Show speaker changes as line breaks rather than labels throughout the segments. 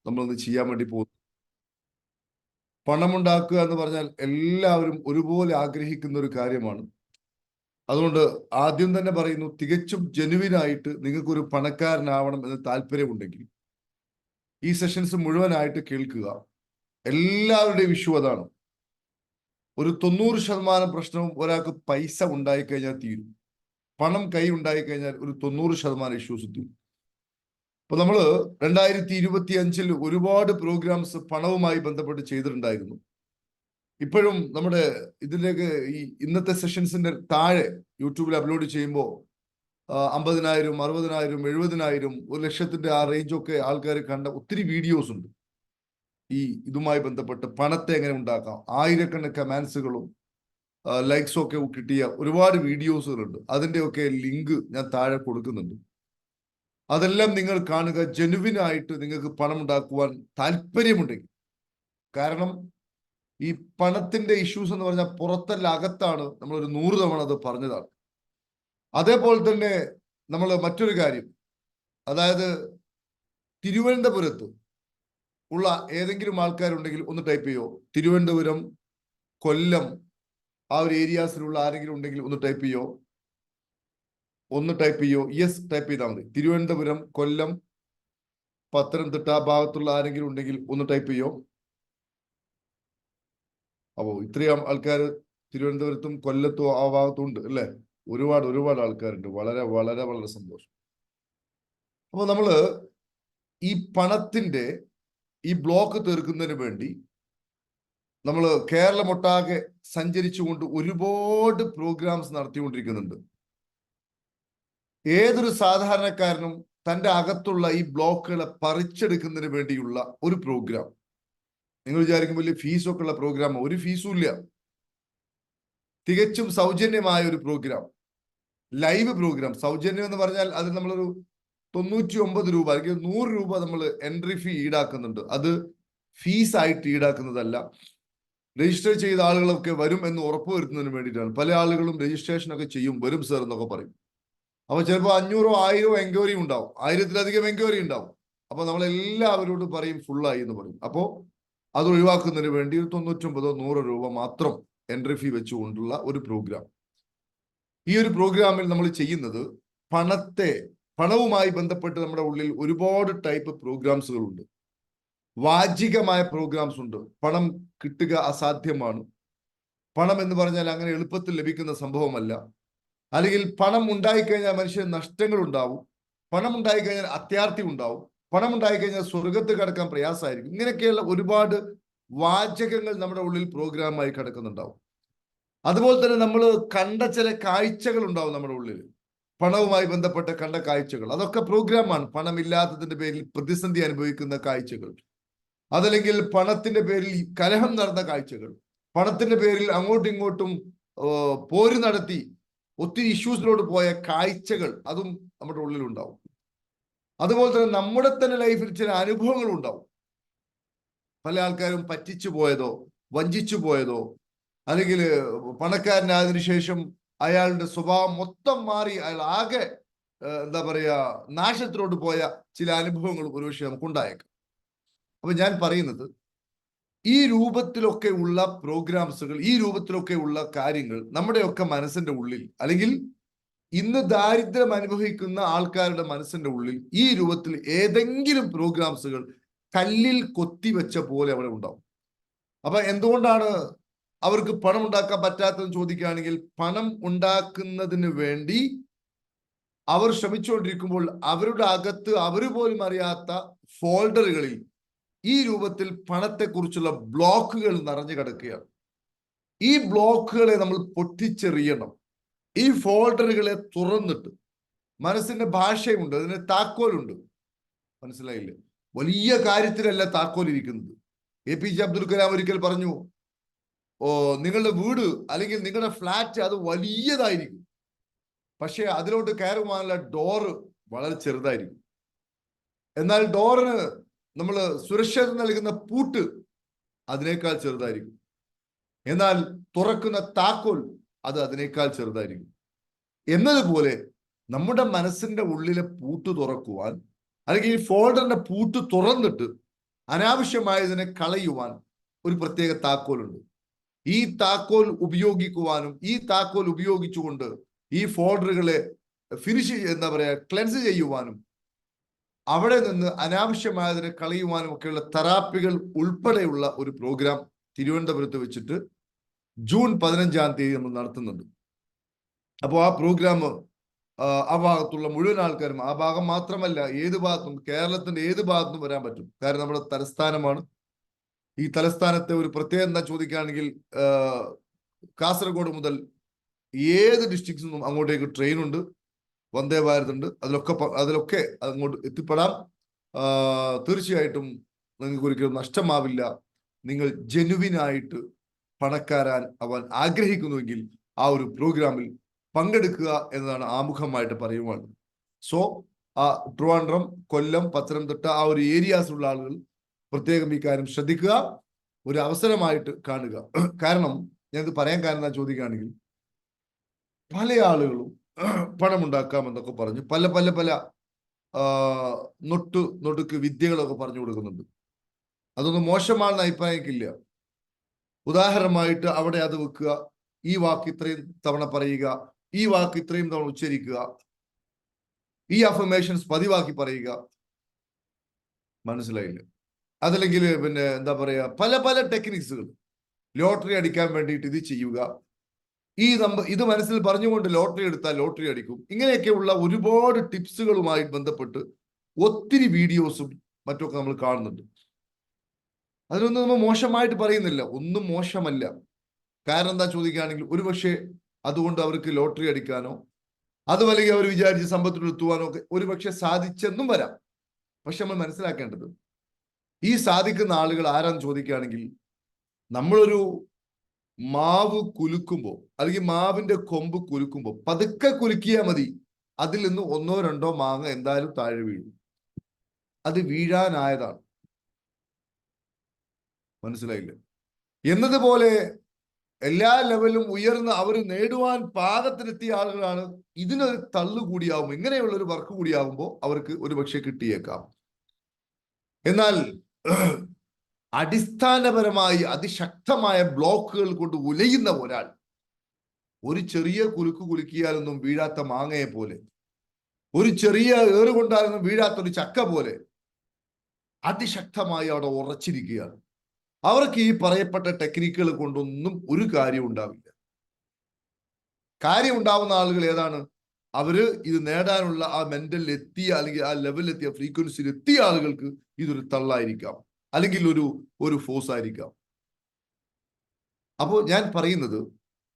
നമ്മളൊന്ന് ചെയ്യാൻ വേണ്ടി പോകുന്നത്. പണമുണ്ടാക്കുക എന്ന് പറഞ്ഞാൽ എല്ലാവരും ഒരുപോലെ ആഗ്രഹിക്കുന്ന ഒരു കാര്യമാണ്. അതുകൊണ്ട് ആദ്യം തന്നെ പറയുന്നു, തികച്ചും ജെനുവിനായിട്ട് നിങ്ങൾക്കൊരു പണക്കാരനാവണം എന്ന് താല്പര്യമുണ്ടെങ്കിൽ ഈ സെഷൻസ് മുഴുവനായിട്ട് കേൾക്കുക. എല്ലാവരുടെയും ഇഷ്യൂ അതാണ്. ഒരു 90% പ്രശ്നവും ഒരാൾക്ക് പൈസ ഉണ്ടായിക്കഴിഞ്ഞാൽ തീരും. പണം കൈ ഉണ്ടായിക്കഴിഞ്ഞാൽ ഒരു 90% ഇഷ്യൂസ് തീരും. അപ്പൊ നമ്മൾ 2025 ഒരുപാട് പ്രോഗ്രാംസ് പണവുമായി ബന്ധപ്പെട്ട് ചെയ്തിട്ടുണ്ടായിരുന്നു. ഇപ്പോഴും നമ്മുടെ ഇതിലേക്ക് ഈ ഇന്നത്തെ സെഷൻസിന്റെ താഴെ യൂട്യൂബിൽ അപ്ലോഡ് ചെയ്യുമ്പോൾ 50,000, 60,000, 70,000, 1,00,000 ആ റേഞ്ചൊക്കെ ആൾക്കാർ കണ്ട ഒത്തിരി വീഡിയോസ് ഉണ്ട്. ഈ ഇതുമായി ബന്ധപ്പെട്ട് പണത്തെ എങ്ങനെ ഉണ്ടാക്കാം, ആയിരക്കണക്കിന് കമാൻസുകളും ലൈക്സും ഒക്കെ കിട്ടിയ ഒരുപാട് വീഡിയോസുകളുണ്ട്. അതിൻ്റെയൊക്കെ ലിങ്ക് ഞാൻ താഴെ കൊടുക്കുന്നുണ്ട്. അതെല്ലാം നിങ്ങൾ കാണുക. ജെനുവിനായിട്ട് നിങ്ങൾക്ക് പണം ഉണ്ടാക്കുവാൻ താല്പര്യമുണ്ടെങ്കിൽ. കാരണം ഈ പണത്തിന്റെ ഇഷ്യൂസ് എന്ന് പറഞ്ഞാൽ പുറത്തല്ല അകത്താണ്. നമ്മളൊരു 100 തവണ അത് പറഞ്ഞതാണ്. അതേപോലെ തന്നെ നമ്മൾ മറ്റൊരു കാര്യം, അതായത് തിരുവനന്തപുരത്ത് ഉള്ള ഏതെങ്കിലും ആൾക്കാരുണ്ടെങ്കിൽ ഒന്ന് ടൈപ്പ് ചെയ്യോ. തിരുവനന്തപുരം, കൊല്ലം ആ ഒരു ഏരിയാസിലുള്ള ആരെങ്കിലും ഉണ്ടെങ്കിൽ ഒന്ന് ടൈപ്പ് ചെയ്യോ. ഒന്ന് ടൈപ്പ് ചെയ്യോ. യെസ് ടൈപ്പ് ചെയ്താൽ മതി. തിരുവനന്തപുരം, കൊല്ലം, പത്തനംതിട്ട ഭാഗത്തുള്ള ആരെങ്കിലും ഉണ്ടെങ്കിൽ ഒന്ന് ടൈപ്പ് ചെയ്യോ. അപ്പോൾ ഇത്രയും ആൾക്കാർ തിരുവനന്തപുരത്തും കൊല്ലത്തും ആ ഭാഗത്തും ഉണ്ട് അല്ലേ. ഒരുപാട് ആൾക്കാരുണ്ട്. വളരെ വളരെ വളരെ സന്തോഷം. അപ്പോൾ നമ്മൾ ഈ പണത്തിന്റെ ഈ ബ്ലോക്ക് തീർക്കുന്നതിന് വേണ്ടി നമ്മൾ കേരളമൊട്ടാകെ സഞ്ചരിച്ചുകൊണ്ട് ഒരുപാട് പ്രോഗ്രാംസ് നടത്തിക്കൊണ്ടിരിക്കുന്നുണ്ട്. ഏതൊരു സാധാരണക്കാരനും തൻ്റെ അകത്തുള്ള ഈ ബ്ലോക്കുകളെ പറിച്ചെടുക്കുന്നതിന് വേണ്ടിയുള്ള ഒരു പ്രോഗ്രാം. നിങ്ങൾ വിചാരിക്കും വലിയ ഫീസൊക്കെ ഉള്ള പ്രോഗ്രാം. ഒരു ഫീസും ഇല്ല. തികച്ചും സൗജന്യമായ ഒരു പ്രോഗ്രാം, ലൈവ് പ്രോഗ്രാം. സൗജന്യം എന്ന് പറഞ്ഞാൽ അത് നമ്മളൊരു 99 രൂപ അല്ലെങ്കിൽ 100 രൂപ നമ്മൾ എൻട്രി ഫീ ഈടാക്കുന്നുണ്ട്. അത് ഫീസായിട്ട് ഈടാക്കുന്നതല്ല. രജിസ്റ്റർ ചെയ്ത ആളുകളൊക്കെ വരും എന്ന് ഉറപ്പുവരുത്തുന്നതിന് വേണ്ടിയിട്ടാണ്. പല ആളുകളും രജിസ്ട്രേഷൻ ഒക്കെ ചെയ്യും, വരും സർ എന്നൊക്കെ പറയും. അപ്പൊ ചിലപ്പോൾ 500 1000 എൻക്വയറി ഉണ്ടാവും, 1000-ലധികം എൻക്വയറി ഉണ്ടാവും. അപ്പൊ നമ്മളെല്ലാവരോടും പറയും ഫുള്ളായി എന്ന് പറയും. അപ്പോൾ അത് ഒഴിവാക്കുന്നതിന് വേണ്ടി 99 100 രൂപ മാത്രം എൻട്രി ഫീ വെച്ചുകൊണ്ടുള്ള ഒരു പ്രോഗ്രാം. ഈ ഒരു പ്രോഗ്രാമിൽ നമ്മൾ ചെയ്യുന്നത് പണവുമായി ബന്ധപ്പെട്ട് നമ്മുടെ ഉള്ളിൽ ഒരുപാട് ടൈപ്പ് പ്രോഗ്രാംസുകളുണ്ട്. വാചികമായ പ്രോഗ്രാംസ് ഉണ്ട്. പണം കിട്ടുക അസാധ്യമാണ്. പണം എന്ന് പറഞ്ഞാൽ അങ്ങനെ എളുപ്പത്തിൽ ലഭിക്കുന്ന സംഭവമല്ല. അല്ലെങ്കിൽ പണം ഉണ്ടായിക്കഴിഞ്ഞാൽ മനുഷ്യന് നഷ്ടങ്ങൾ ഉണ്ടാവും. പണം ഉണ്ടായിക്കഴിഞ്ഞാൽ അത്യാർത്തി ഉണ്ടാവും. പണം ഉണ്ടായിക്കഴിഞ്ഞാൽ സ്വർഗത്ത് കിടക്കാൻ പ്രയാസമായിരിക്കും. ഇങ്ങനെയൊക്കെയുള്ള ഒരുപാട് വാചകങ്ങൾ നമ്മുടെ ഉള്ളിൽ പ്രോഗ്രാമായി കിടക്കുന്നുണ്ടാവും. അതുപോലെ തന്നെ നമ്മൾ കണ്ട ചില കാഴ്ചകൾ ഉണ്ടാവും നമ്മുടെ ഉള്ളിൽ, പണവുമായി ബന്ധപ്പെട്ട കണ്ട കാഴ്ചകൾ. അതൊക്കെ പ്രോഗ്രാമാണ്. പണമില്ലാത്തതിന്റെ പേരിൽ പ്രതിസന്ധി അനുഭവിക്കുന്ന കാഴ്ചകൾ, അതല്ലെങ്കിൽ പണത്തിന്റെ പേരിൽ കലഹം നടന്ന കാഴ്ചകൾ, പണത്തിന്റെ പേരിൽ അങ്ങോട്ടും ഇങ്ങോട്ടും പോര് നടത്തി ഒത്തിരി ഇഷ്യൂസിലോട്ട് പോയ കാഴ്ചകൾ, അതും നമ്മുടെ ഉള്ളിൽ ഉണ്ടാവും. അതുപോലെ തന്നെ നമ്മുടെ തന്നെ ലൈഫിൽ ചില അനുഭവങ്ങൾ ഉണ്ടാവും. പല ആൾക്കാരും പറ്റിച്ചു പോയതോ വഞ്ചിച്ചു പോയതോ, അല്ലെങ്കിൽ പണക്കാരനായതിനു ശേഷം അയാളുടെ സ്വഭാവം മൊത്തം മാറി അയാൾ ആകെ എന്താ പറയാ നാശത്തിലോട്ട് പോയ ചില അനുഭവങ്ങൾ ഒരുപക്ഷെ നമുക്ക് ഉണ്ടായേക്കാം. അപ്പൊ ഞാൻ പറയുന്നത്, ഈ രൂപത്തിലൊക്കെ ഉള്ള പ്രോഗ്രാംസുകൾ, ഈ രൂപത്തിലൊക്കെ ഉള്ള കാര്യങ്ങൾ നമ്മുടെയൊക്കെ മനസ്സിന്റെ ഉള്ളിൽ, അല്ലെങ്കിൽ ഇന്ന് ദാരിദ്ര്യം അനുഭവിക്കുന്ന ആൾക്കാരുടെ മനസ്സിന്റെ ഉള്ളിൽ ഈ രൂപത്തിൽ ഏതെങ്കിലും പ്രോഗ്രാംസുകൾ കല്ലിൽ കൊത്തിവെച്ച പോലെ അവിടെ ഉണ്ടാവും. അപ്പൊ എന്തുകൊണ്ടാണ് അവർക്ക് പണം ഉണ്ടാക്കാൻ പറ്റാത്തതെന്ന് ചോദിക്കുകയാണെങ്കിൽ, പണം ഉണ്ടാക്കുന്നതിന് വേണ്ടി അവർ ശ്രമിച്ചുകൊണ്ടിരിക്കുമ്പോൾ അവരുടെ അകത്ത് അവർ പോലും അറിയാത്ത ഫോൾഡറുകളിൽ ഈ രൂപത്തിൽ പണത്തെക്കുറിച്ചുള്ള ബ്ലോക്കുകൾ നിറഞ്ഞു കിടക്കുകയാണ്. ഈ ബ്ലോക്കുകളെ നമ്മൾ പൊട്ടിച്ചെറിയണം. ഈ ഫോൾഡറുകളെ തുറന്നിട്ട്, മനസ്സിന്റെ ഭാഷയുണ്ട്, അതിന് താക്കോലുണ്ട്. മനസ്സിലായില്ലേ? വലിയ കാര്യത്തിലല്ല താക്കോൽ ഇരിക്കുന്നത്. APJ അബ്ദുൽ കലാം ഒരിക്കൽ പറഞ്ഞു, നിങ്ങളുടെ വീട് അല്ലെങ്കിൽ നിങ്ങളുടെ ഫ്ലാറ്റ് അത് വലിയതായിരിക്കും, പക്ഷെ അതിലോട്ട് കയറുവാനുള്ള ഡോറ് വളരെ ചെറുതായിരിക്കും. എന്നാൽ ഡോറിന് നമ്മൾ സുരക്ഷ നൽകുന്ന പൂട്ട് അതിനേക്കാൾ ചെറുതായിരിക്കും. എന്നാൽ തുറക്കുന്ന താക്കോൽ അത് അതിനേക്കാൾ ചെറുതായിരിക്കും. എന്നതുപോലെ നമ്മുടെ മനസ്സിന്റെ ഉള്ളിലെ പൂട്ട് തുറക്കുവാൻ, അല്ലെങ്കിൽ ഈ ഫോൾഡറിന്റെ പൂട്ട് തുറന്നിട്ട് അനാവശ്യമായതിനെ കളയുവാൻ ഒരു പ്രത്യേക താക്കോലുണ്ട്. ഈ താക്കോൽ ഉപയോഗിക്കുവാനും ഈ താക്കോൽ ഉപയോഗിച്ചുകൊണ്ട് ഈ ഫോൾഡറുകളെ എന്താ പറയാ, ക്ലെൻസ് ചെയ്യുവാനും അവിടെ നിന്ന് അനാവശ്യമായതിനെ കളയുവാനും ഒക്കെയുള്ള തെറാപ്പികൾ ഉൾപ്പെടെയുള്ള ഒരു പ്രോഗ്രാം തിരുവനന്തപുരത്ത് വെച്ചിട്ട് ജൂൺ 15-ാം തീയതി നമ്മൾ നടത്തുന്നുണ്ട്. അപ്പോൾ ആ പ്രോഗ്രാം ആ ഭാഗത്തുള്ള മുഴുവൻ ആൾക്കാരും, ആ ഭാഗം മാത്രമല്ല ഏത് ഭാഗത്തും, കേരളത്തിന്റെ ഏത് ഭാഗത്തും വരാൻ പറ്റും. കാരണം നമ്മുടെ തലസ്ഥാനമാണ്. ഈ തലസ്ഥാനത്തെ ഒരു പ്രത്യേകത എന്താ ചോദിക്കുകയാണെങ്കിൽ, കാസർഗോഡ് മുതൽ ഏത് ഡിസ്ട്രിക്ട്സിൽ നിന്നും അങ്ങോട്ടേക്ക് ട്രെയിൻ ഉണ്ട്, വന്ദേ ഭാരത് ഉണ്ട്. അതിലൊക്കെ അങ്ങോട്ട് എത്തിപ്പെടാം. തീർച്ചയായിട്ടും നിങ്ങൾക്ക് ഒരിക്കലും നഷ്ടമാവില്ല. നിങ്ങൾ ജെനുവിനായിട്ട് പണക്കാരാൻ അവൻ ആഗ്രഹിക്കുന്നുവെങ്കിൽ ആ ഒരു പ്രോഗ്രാമിൽ പങ്കെടുക്കുക എന്നതാണ് ആമുഖമായിട്ട് പറയുവാണ്. സോ ആ ട്രിവാൻഡ്രം, കൊല്ലം, പത്തനംതിട്ട ആ ഒരു ഏരിയാസിലുള്ള ആളുകൾ പ്രത്യേകം ഈ കാര്യം ശ്രദ്ധിക്കുക, ഒരു അവസരമായിട്ട് കാണുക. കാരണം ഞങ്ങൾക്ക് പറയാൻ കാരണം എന്താ ചോദിക്കുകയാണെങ്കിൽ, പല ആളുകളും പണമുണ്ടാക്കാമെന്നൊക്കെ പറഞ്ഞ് പല പല പല നൊടുക്ക് വിദ്യകളൊക്കെ പറഞ്ഞു കൊടുക്കുന്നുണ്ട്. അതൊന്നും മോശമാണെന്ന് അഭിപ്രായമില്ല. ഉദാഹരണമായിട്ട് അവിടെ അത് വെക്കുക, ഈ വാക്ക് ഇത്രയും തവണ പറയുക, ഈ വാക്ക് ഇത്രയും തവണ ഉച്ചരിക്കുക, ഈ അഫർമേഷൻസ് പതിവാക്കി പറയുക. മനസ്സിലായില്ല? അതല്ലെങ്കിൽ പിന്നെ എന്താ പറയാ, പല പല ടെക്നിക്സുകൾ. ലോട്ടറി അടിക്കാൻ വേണ്ടിയിട്ട് ഇത് ചെയ്യുക, ഇത് മനസ്സിൽ പറഞ്ഞുകൊണ്ട് ലോട്ടറി എടുത്താൽ ലോട്ടറി അടിക്കും. ഇങ്ങനെയൊക്കെയുള്ള ഒരുപാട് ടിപ്സുകളുമായി ബന്ധപ്പെട്ട് ഒത്തിരി വീഡിയോസും മറ്റൊക്കെ നമ്മൾ കാണുന്നുണ്ട്. അതിനൊന്നും നമ്മൾ മോശമായിട്ട് പറയുന്നില്ല, ഒന്നും മോശമല്ല. കാരണം എന്താ ചോദിക്കുകയാണെങ്കിൽ, ഒരുപക്ഷെ അതുകൊണ്ട് അവർക്ക് ലോട്ടറി അടിക്കാനോ അതുമല്ലെങ്കിൽ അവർ വിചാരിച്ച് സമ്പത്തിലെത്തുവാനോ ഒക്കെ ഒരുപക്ഷെ സാധിച്ചെന്നും വരാം. പക്ഷെ നമ്മൾ മനസ്സിലാക്കേണ്ടത്, ഈ സാധിക്കുന്ന ആളുകൾ ആരാന്ന് ചോദിക്കുകയാണെങ്കിൽ, നമ്മളൊരു മാവ് കുലുക്കുമ്പോൾ അല്ലെങ്കിൽ മാവിന്റെ കൊമ്പ് കുലുക്കുമ്പോൾ പതുക്കെ കുലുക്കിയാൽ മതി, അതിൽ നിന്ന് 1-2 മാങ്ങ എന്തായാലും താഴെ വീഴും. അത് വീഴാനായതാണ്. മനസ്സിലായില്ല? എന്നതുപോലെ എല്ലാ ലെവലും ഉയർന്ന് അവർ നേടുവാൻ പാകത്തിനെത്തിയ ആളുകളാണ് ഇതിനൊരു തള്ളു കൂടിയാവും, ഇങ്ങനെയുള്ള ഒരു വർക്ക് കൂടിയാവുമ്പോൾ അവർക്ക് ഒരുപക്ഷെ കിട്ടിയേക്കാം. എന്നാൽ അടിസ്ഥാനപരമായി അതിശക്തമായ ബ്ലോക്കുകൾ കൊണ്ട് ഉലയുന്ന ഒരാൾ ഒരു ചെറിയ കുലുക്ക് കുലുക്കിയാലൊന്നും വീഴാത്ത മാങ്ങയെ പോലെ, ഒരു ചെറിയ ഏറുകൊണ്ടാലൊന്നും വീഴാത്ത ഒരു ചക്ക പോലെ അതിശക്തമായി അവിടെ ഉറച്ചിരിക്കുകയാണ്. അവർക്ക് ഈ പറയപ്പെട്ട ടെക്നിക്കുകൾ കൊണ്ടൊന്നും ഒരു കാര്യം ഉണ്ടാവില്ല. കാര്യം ഉണ്ടാവുന്ന ആളുകൾ ഏതാണ്? അവര് ഇത് നേടാനുള്ള ആ മെന്റലിൽ എത്തിയ അല്ലെങ്കിൽ ആ ലെവലിലെത്തിയ ഫ്രീക്വൻസിയിൽ എത്തിയ ആളുകൾക്ക് ഇതൊരു തള്ളായിരിക്കാം, അല്ലെങ്കിൽ ഒരു ഫോഴ്സ് ആയിരിക്കാം. അപ്പോൾ ഞാൻ പറയുന്നത്,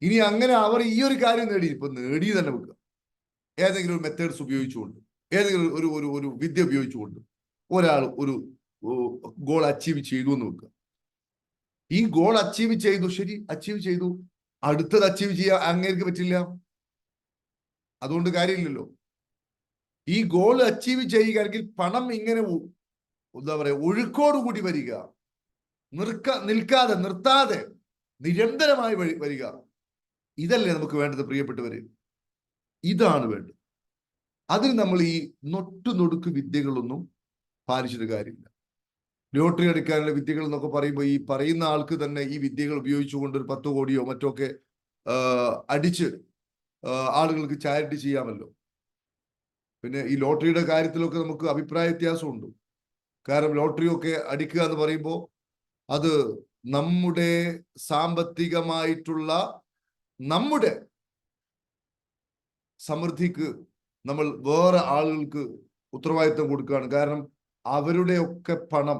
ഇനി അങ്ങനെ അവർ ഈ ഒരു കാര്യം നേടി തന്നെ വെക്കുക. ഏതെങ്കിലും ഒരു മെത്തേഡ്സ് ഉപയോഗിച്ചുകൊണ്ട്, ഏതെങ്കിലും ഒരു വിദ്യ ഉപയോഗിച്ചുകൊണ്ട് ഒരാൾ ഒരു ഗോൾ അച്ചീവ് ചെയ്തു എന്ന് വെക്കുക. ഈ ഗോൾ അച്ചീവ് ചെയ്തു, ശരി, അച്ചീവ് ചെയ്തു, അടുത്തത് അച്ചീവ് ചെയ്യാൻ അങ്ങേർക്ക് പറ്റില്ല, അതുകൊണ്ട് കാര്യമില്ലല്ലോ. ഈ ഗോൾ അച്ചീവ് ചെയ്യുകയാണെങ്കിൽ പണം ഇങ്ങനെ എന്താ പറയാ ഒഴുക്കോടുകൂടി വരിക, നിർത്താതെ നിരന്തരമായി വരിക. ഇതല്ലേ നമുക്ക് വേണ്ടത് പ്രിയപ്പെട്ടവര്? ഇതാണ് വേണ്ടത്. അതിന് നമ്മൾ ഈ നൊടുക്ക് വിദ്യകളൊന്നും പാലിച്ചിട്ട് കാര്യമില്ല. ലോട്ടറി എടുക്കാനുള്ള വിദ്യകൾ എന്നൊക്കെ പറയുമ്പോൾ ഈ പറയുന്ന ആൾക്ക് തന്നെ ഈ വിദ്യകൾ ഉപയോഗിച്ചുകൊണ്ട് ഒരു 10 കോടിയോ മറ്റൊക്കെ അടിച്ച് ആളുകൾക്ക് ചാരിറ്റി ചെയ്യാമല്ലോ. പിന്നെ ഈ ലോട്ടറിയുടെ കാര്യത്തിലൊക്കെ നമുക്ക് അഭിപ്രായ വ്യത്യാസമുണ്ട്. കാരണം ലോട്ടറിയൊക്കെ അടിക്കുക എന്ന് പറയുമ്പോൾ അത് നമ്മുടെ സാമ്പത്തികമായിട്ടുള്ള നമ്മുടെ സമൃദ്ധിക്ക് നമ്മൾ വേറെ ആളുകൾക്ക് ഉത്തരവാദിത്വം കൊടുക്കുകയാണ്. കാരണം അവരുടെയൊക്കെ പണം,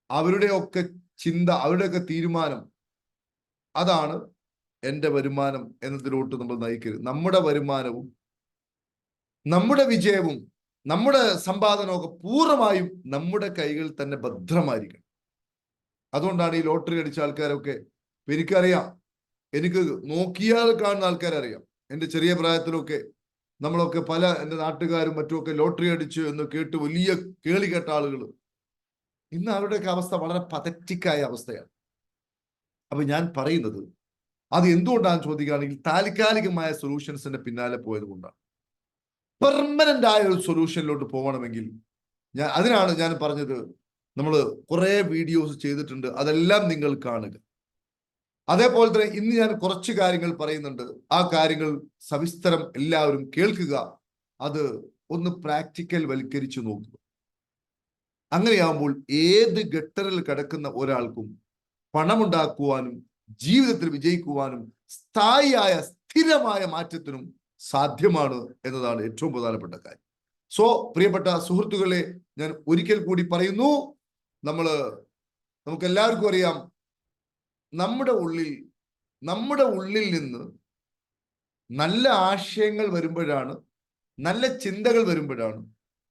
അവരുടെയൊക്കെ ചിന്ത, അവരുടെയൊക്കെ തീരുമാനം അതാണ് എൻ്റെ വരുമാനം എന്നതിലോട്ട് നമ്മൾ നയിക്കരുത്. നമ്മുടെ വരുമാനവും നമ്മുടെ വിജയവും നമ്മുടെ സമ്പാദനമൊക്കെ പൂർണ്ണമായും നമ്മുടെ കൈകളിൽ തന്നെ ഭദ്രമായിരിക്കണം. അതുകൊണ്ടാണ് ഈ ലോട്ടറി അടിച്ച ആൾക്കാരൊക്കെ, എനിക്കറിയാം, എനിക്ക് നോക്കിയാൽ കാണുന്ന ആൾക്കാരറിയാം. എൻ്റെ ചെറിയ പ്രായത്തിലൊക്കെ നമ്മളൊക്കെ പല എൻ്റെ നാട്ടുകാരും മറ്റുമൊക്കെ ലോട്ടറി അടിച്ചു എന്ന് കേട്ട് വലിയ കേളി കേട്ട ആളുകൾ, ഇന്ന് അവരുടെയൊക്കെ അവസ്ഥ വളരെ പതറ്റിക്കായ അവസ്ഥയാണ്. അപ്പൊ ഞാൻ പറയുന്നത്, അത് എന്തുകൊണ്ടാണെന്ന് ചോദിക്കുകയാണെങ്കിൽ താൽക്കാലികമായ സൊല്യൂഷൻസിന്റെ പിന്നാലെ പോയത് കൊണ്ടാണ്. പെർമനന്റ് ആയ ഒരു സൊല്യൂഷനിലോട്ട് പോകണമെങ്കിൽ അതിനാണ് ഞാൻ പറഞ്ഞത്, നമ്മൾ കുറെ വീഡിയോസ് ചെയ്തിട്ടുണ്ട്, അതെല്ലാം നിങ്ങൾ കാണുക. അതേപോലെ തന്നെ ഇന്ന് ഞാൻ കുറച്ച് കാര്യങ്ങൾ പറയുന്നുണ്ട്, ആ കാര്യങ്ങൾ സവിസ്തരം എല്ലാവരും കേൾക്കുക, അത് ഒന്ന് പ്രാക്ടിക്കൽ വൽക്കരിച്ചു നോക്കുക. അങ്ങനെയാകുമ്പോൾ ഏത് ഗട്ടറിൽ കിടക്കുന്ന ഒരാൾക്കും പണമുണ്ടാക്കുവാനും ജീവിതത്തിൽ വിജയിക്കുവാനും സ്ഥായിയായ സ്ഥിരമായ മാറ്റത്തിനും സാധ്യമാണ് എന്നതാണ് ഏറ്റവും പ്രധാനപ്പെട്ട കാര്യം. സോ പ്രിയപ്പെട്ട സുഹൃത്തുക്കളെ, ഞാൻ ഒരിക്കൽ കൂടി പറയുന്നു, നമുക്ക് എല്ലാവർക്കും അറിയാം, നമ്മുടെ ഉള്ളിൽ നിന്ന് നല്ല ആശയങ്ങൾ വരുമ്പോഴാണ്, നല്ല ചിന്തകൾ വരുമ്പോഴാണ്,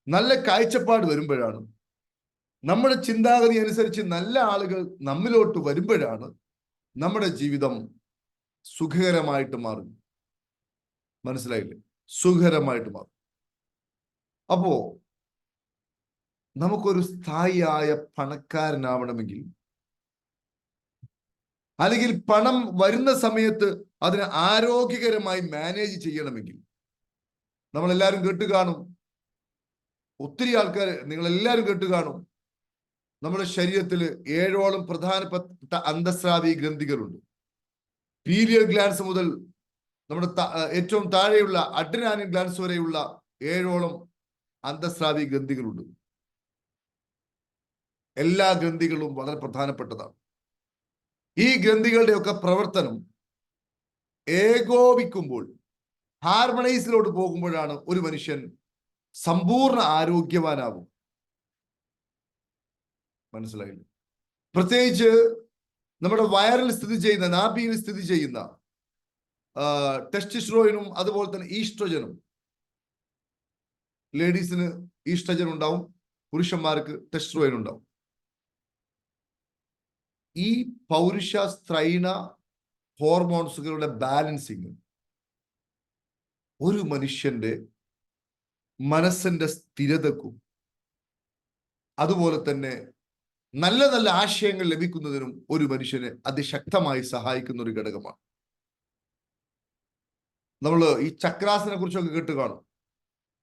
നല്ല കാഴ്ചപ്പാട് വരുമ്പോഴാണ്, നമ്മുടെ ചിന്താഗതി അനുസരിച്ച് നല്ല ആളുകൾ നമ്മിലോട്ട് വരുമ്പോഴാണ് നമ്മുടെ ജീവിതം സുഖകരമായിട്ട് മാറും. മനസ്സിലായില്ലേ? സുഖകരമായിട്ട് മാറും. അപ്പോ നമുക്കൊരു സ്ഥായിയായ പണക്കാരനാവണമെങ്കിൽ, അല്ലെങ്കിൽ പണം വരുന്ന സമയത്ത് അതിനെ ആരോഗ്യകരമായി മാനേജ് ചെയ്യണമെങ്കിൽ, നമ്മളെല്ലാവരും കേട്ട് കാണും, ഒത്തിരി ആൾക്കാർ, നിങ്ങളെല്ലാവരും കേട്ട് കാണും, നമ്മുടെ ശരീരത്തിൽ 7ഓളം പ്രധാനപ്പെട്ട അന്തസ്രാവി ഗ്രന്ഥികളുണ്ട്. പീലിയൽ ഗ്ലാൻസ് മുതൽ നമ്മുടെ ഏറ്റവും താഴെയുള്ള അഡ്രിനാലിൻ ഗ്ലാൻസ് വരെയുള്ള 7ഓളം അന്തസ്രാവി ഗ്രന്ഥികളുണ്ട്. എല്ലാ ഗ്രന്ഥികളും വളരെ പ്രധാനപ്പെട്ടതാണ്. ഈ ഗ്രന്ഥികളുടെയൊക്കെ പ്രവർത്തനം ഏകോപിക്കുമ്പോൾ, ഹാർമണൈസിലോട്ട് പോകുമ്പോഴാണ് ഒരു മനുഷ്യൻ സമ്പൂർണ്ണ ആരോഗ്യവാനാകും. മനസ്സിലായില്ലേ? പ്രത്യേകിച്ച് നമ്മുടെ വയറിൽ സ്ഥിതി ചെയ്യുന്ന, നാഭിയിൽ സ്ഥിതി ചെയ്യുന്ന ടെസ്റ്റോസ്റ്റെറോണും അതുപോലെ തന്നെ ഈസ്ട്രോജനും, ലേഡീസിന് ഈസ്ട്രോജൻ ഉണ്ടാവും, പുരുഷന്മാർക്ക് ടെസ്റ്റോസ്റ്റെറോൺ ഉണ്ടാവും. ഈ പൗരുഷ സ്ത്രൈണ ഹോർമോൺസുകളുടെ ബാലൻസിങ് ഒരു മനുഷ്യന്റെ മനസ്സിന്റെ സ്ഥിരതക്കും അതുപോലെ തന്നെ നല്ല നല്ല ആശയങ്ങൾ ലഭിക്കുന്നതിനും ഒരു മനുഷ്യനെ അതിശക്തമായി സഹായിക്കുന്ന ഒരു ഘടകമാണ്. നമ്മൾ ഈ ചക്രാസിനെ കുറിച്ചൊക്കെ കേട്ട് കാണും.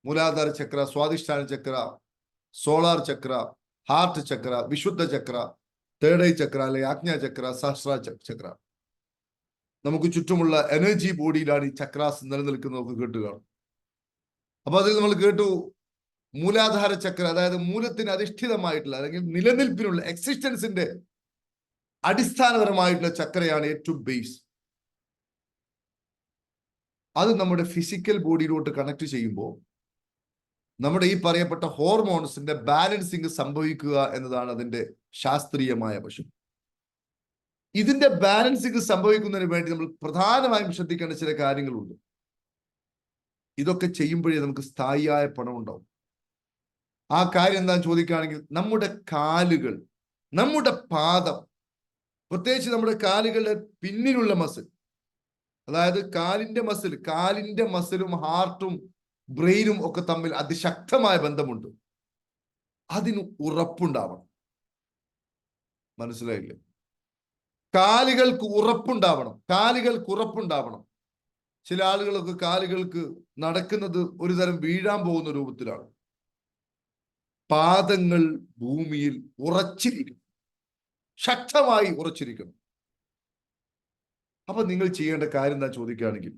മൂലാധാര ചക്ര, സ്വാധിഷ്ഠാന ചക്ര, സോളാർ ചക്ര, ഹാർട്ട് ചക്ര, വിശുദ്ധ ചക്ര, തേർഡ് ഐ ചക്ര, അല്ലെ ആജ്ഞാ ചക്ര, സഹസ്ര ചക്ര. നമുക്ക് ചുറ്റുമുള്ള എനർജി ബോഡിയിലാണ് ഈ ചക്രാസ് നിലനിൽക്കുന്നതൊക്കെ കേട്ട് കാണും. അപ്പൊ അതിൽ നമ്മൾ കേട്ടു, മൂലാധാര ചക്ര, അതായത് മൂലത്തിന് അധിഷ്ഠിതമായിട്ടുള്ള അല്ലെങ്കിൽ നിലനിൽപ്പിനുള്ള എക്സിസ്റ്റൻസിന്റെ അടിസ്ഥാനപരമായിട്ടുള്ള ചക്രയാണ് ഏറ്റവും ബേസ്. അത് നമ്മുടെ ഫിസിക്കൽ ബോഡിയിലോട്ട് കണക്ട് ചെയ്യുമ്പോൾ നമ്മുടെ ഈ പറയപ്പെട്ട ഹോർമോൺസിന്റെ ബാലൻസിങ് സംഭവിക്കുക എന്നതാണ് അതിന്റെ ശാസ്ത്രീയമായ വശം. ഇതിന്റെ ബാലൻസിങ് സംഭവിക്കുന്നതിന് വേണ്ടി നമ്മൾ പ്രധാനമായും ശ്രദ്ധിക്കേണ്ട ചില കാര്യങ്ങളുണ്ട്. ഇതൊക്കെ ചെയ്യുമ്പോഴേ നമുക്ക് സ്ഥായിയായ പണം ഉണ്ടാവും. ആ കാര്യം എന്താണെന്ന് ചോദിക്കുകയാണെങ്കിൽ, നമ്മുടെ കാലുകൾ, നമ്മുടെ പാദം, പ്രത്യേകിച്ച് നമ്മുടെ കാലുകളുടെ പിന്നിലുള്ള മസിൽ, അതായത് കാലിന്റെ മസിലും ഹാർട്ടും ബ്രെയിനും ഒക്കെ തമ്മിൽ അതിശക്തമായ ബന്ധമുണ്ട്. അതിന് ഉറപ്പുണ്ടാവണം. മനസ്സിലായില്ലേ? കാലുകൾക്ക് ഉറപ്പുണ്ടാവണം. ചില ആളുകളൊക്കെ കാലുകൾക്ക് നടക്കുന്നത് ഒരു തരം വീഴാൻ പോകുന്ന രൂപത്തിലാണ്. പാദങ്ങൾ ഭൂമിയിൽ ഉറച്ചിരിക്കണം, ശക്തമായി ഉറച്ചിരിക്കണം. അപ്പൊ നിങ്ങൾ ചെയ്യേണ്ട കാര്യം എന്താ ചോദിക്കുകയാണെങ്കിൽ,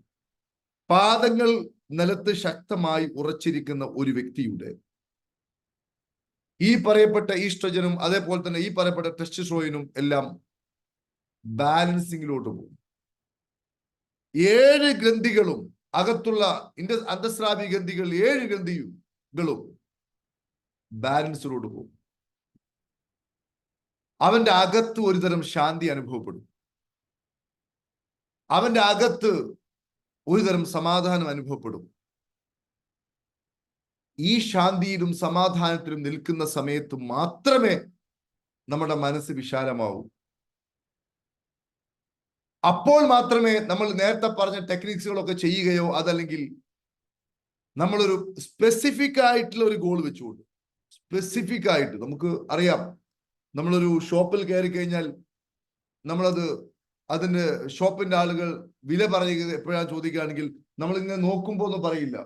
പാദങ്ങൾ നിലത്ത് ശക്തമായി ഉറച്ചിരിക്കുന്ന ഒരു വ്യക്തിയുടെ ഈ പറയപ്പെട്ട ഈസ്ട്രജനും അതേപോലെ തന്നെ ഈ പറയപ്പെട്ട ടെസ്റ്റോസ്റ്റെറോണും എല്ലാം ബാലൻസിങ്ങിലോട്ട് പോകും. 7 ഗ്രന്ഥികളും അകത്തുള്ള അന്തസ്രാവി ഗ്രന്ഥികൾ, 7 ഗ്രന്ഥികളും ബാലൻസിലോട്ട് പോകും. അവന്റെ അകത്ത് ഒരുതരം ശാന്തി അനുഭവപ്പെടും. അവന്റെ അകത്ത് ഒരുതരം സമാധാനം അനുഭവപ്പെടും. ഈ ശാന്തിയിലും സമാധാനത്തിലും നിൽക്കുന്ന സമയത്ത് മാത്രമേ നമ്മുടെ മനസ്സ് വിശാലമാവൂ. അപ്പോൾ മാത്രമേ നമ്മൾ നേരത്തെ പറഞ്ഞ ടെക്നിക്സുകളൊക്കെ ചെയ്യുകയോ, അതല്ലെങ്കിൽ നമ്മളൊരു സ്പെസിഫിക് ആയിട്ടുള്ള ഒരു ഗോൾ വെച്ചുകൊണ്ട്, സ്പെസിഫിക് ആയിട്ട് നമുക്ക് അറിയാം, നമ്മളൊരു ഷോപ്പിൽ കയറി കഴിഞ്ഞാൽ അതിന്റെ ഷോപ്പിന്റെ ആളുകൾ വില പറയുക എപ്പോഴാണ് ചോദിക്കുകയാണെങ്കിൽ, നമ്മൾ ഇങ്ങനെ നോക്കുമ്പോ ഒന്നും പറയില്ല,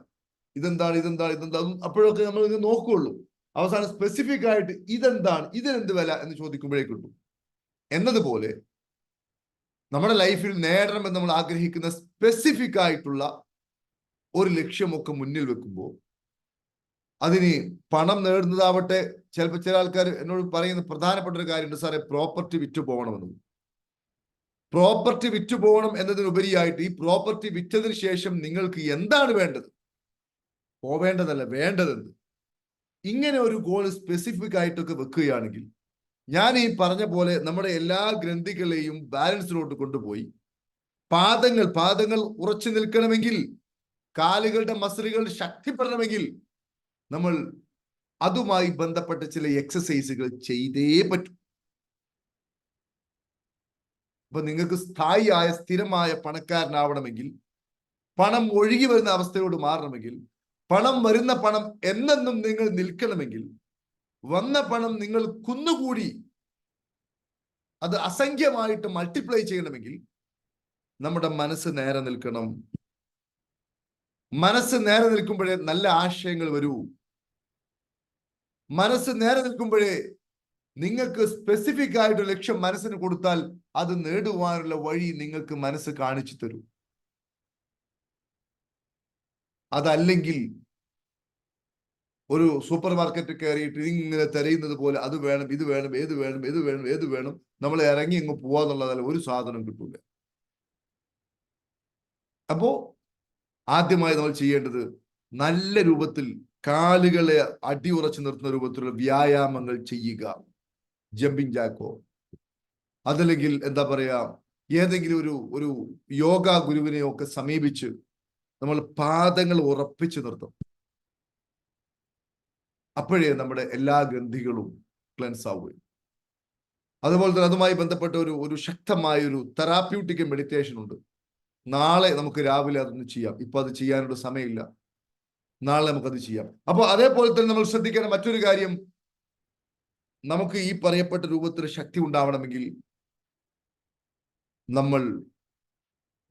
ഇതെന്താണ്. അപ്പോഴൊക്കെ നമ്മൾ ഇങ്ങനെ നോക്കുകയുള്ളൂ. അവസാനം സ്പെസിഫിക് ആയിട്ട് ഇതെന്താണ്, ഇതിനെന്ത് വില എന്ന് ചോദിക്കുമ്പോഴേ കിട്ടും. എന്നതുപോലെ നമ്മുടെ ലൈഫിൽ നേടണമെന്ന് നമ്മൾ ആഗ്രഹിക്കുന്ന സ്പെസിഫിക് ആയിട്ടുള്ള ഒരു ലക്ഷ്യമൊക്കെ മുന്നിൽ വെക്കുമ്പോൾ, അതിന് പണം നേടുന്നതാവട്ടെ, ചിലപ്പോൾ ചില ആൾക്കാർ എന്നോട് പറയുന്ന പ്രധാനപ്പെട്ട ഒരു കാര്യമുണ്ട്, സാറേ പ്രോപ്പർട്ടി വിറ്റ് പോകണമെന്ന്. പ്രോപ്പർട്ടി വിറ്റ് പോകണം എന്നതിനുപരിയായിട്ട് ഈ പ്രോപ്പർട്ടി വിറ്റതിന് ശേഷം നിങ്ങൾക്ക് എന്താണ് വേണ്ടത്, പോവേണ്ടതല്ല വേണ്ടതെന്ന്, ഇങ്ങനെ ഒരു ഗോൾ സ്പെസിഫിക് ആയിട്ടൊക്കെ വെക്കുകയാണെങ്കിൽ, ഞാൻ ഈ പറഞ്ഞ പോലെ നമ്മുടെ എല്ലാ ഗ്രന്ഥികളെയും ബാലൻസിലോട്ട് കൊണ്ടുപോയി പാദങ്ങൾ ഉറച്ചു നിൽക്കണമെങ്കിൽ, കാലുകളുടെ മസിലുകൾ ശക്തിപ്പെടണമെങ്കിൽ നമ്മൾ അതുമായി ബന്ധപ്പെട്ട ചില എക്സസൈസുകൾ ചെയ്തേ പറ്റും. അപ്പൊ നിങ്ങൾക്ക് സ്ഥായിയായ സ്ഥിരമായ പണക്കാരനാവണമെങ്കിൽ, പണം ഒഴുകി വരുന്ന അവസ്ഥയോട് മാറണമെങ്കിൽ, പണം വരുന്ന പണം എന്നെന്നും നിങ്ങൾ നിൽക്കണമെങ്കിൽ, വന്ന പണം നിങ്ങൾ കുന്നുകൂടി അത് അസംഖ്യമായിട്ട് മൾട്ടിപ്ലൈ ചെയ്യണമെങ്കിൽ നമ്മുടെ മനസ്സ് നേരെ നിൽക്കണം. മനസ്സ് നേരെ നിൽക്കുമ്പോഴേ നല്ല ആശയങ്ങൾ വരൂ. മനസ്സ് നേരെ നിൽക്കുമ്പോഴേ നിങ്ങൾക്ക് സ്പെസിഫിക് ആയിട്ട് ലക്ഷ്യം മനസ്സിന് കൊടുത്താൽ അത് നേടുവാനുള്ള വഴി നിങ്ങൾക്ക് മനസ്സ് കാണിച്ചു തരൂ. അതല്ലെങ്കിൽ ഒരു സൂപ്പർ മാർക്കറ്റ് കയറിയിട്ട് ഇങ്ങനെ തിരയുന്നത് പോലെ അത് വേണം, ഇത് വേണം, ഏത് വേണം, ഏത് വേണം, ഏത് വേണം, നമ്മൾ ഇറങ്ങി അങ്ങ് പോവാന്നുള്ളതല്ല, ഒരു സാധനം കിട്ടൂല. അപ്പോ ആദ്യമായി നമ്മൾ ചെയ്യേണ്ടത് നല്ല രൂപത്തിൽ കാലുകളെ അടിയുറച്ചു നിർത്തുന്ന രൂപത്തിലുള്ള വ്യായാമങ്ങൾ ചെയ്യുക. ജമ്പിങ് ജാക്കോ, അതല്ലെങ്കിൽ എന്താ പറയാ, ഏതെങ്കിലും ഒരു യോഗ ഗുരുവിനെയോ ഒക്കെ സമീപിച്ച് നമ്മൾ പാദങ്ങൾ ഉറപ്പിച്ചു നിർത്തും. അപ്പോഴേ നമ്മുടെ എല്ലാ ഗ്രന്ഥികളും ക്ലെൻസ് ആവുകയും. അതുപോലെ തന്നെ അതുമായി ബന്ധപ്പെട്ട ഒരു ശക്തമായ ഒരു തെറാപ്യൂട്ടിക് മെഡിറ്റേഷൻ ഉണ്ട്. നാളെ നമുക്ക് രാവിലെ അതൊന്ന് ചെയ്യാം. ഇപ്പൊ അത് ചെയ്യാനുള്ള സമയമില്ല, നാളെ നമുക്കത് ചെയ്യാം. അപ്പോൾ അതേപോലെ തന്നെ നമ്മൾ ശ്രദ്ധിക്കേണ്ട മറ്റൊരു കാര്യം, നമുക്ക് ഈ പറയപ്പെട്ട രൂപത്തിൽ ശക്തി ഉണ്ടാവണമെങ്കിൽ നമ്മൾ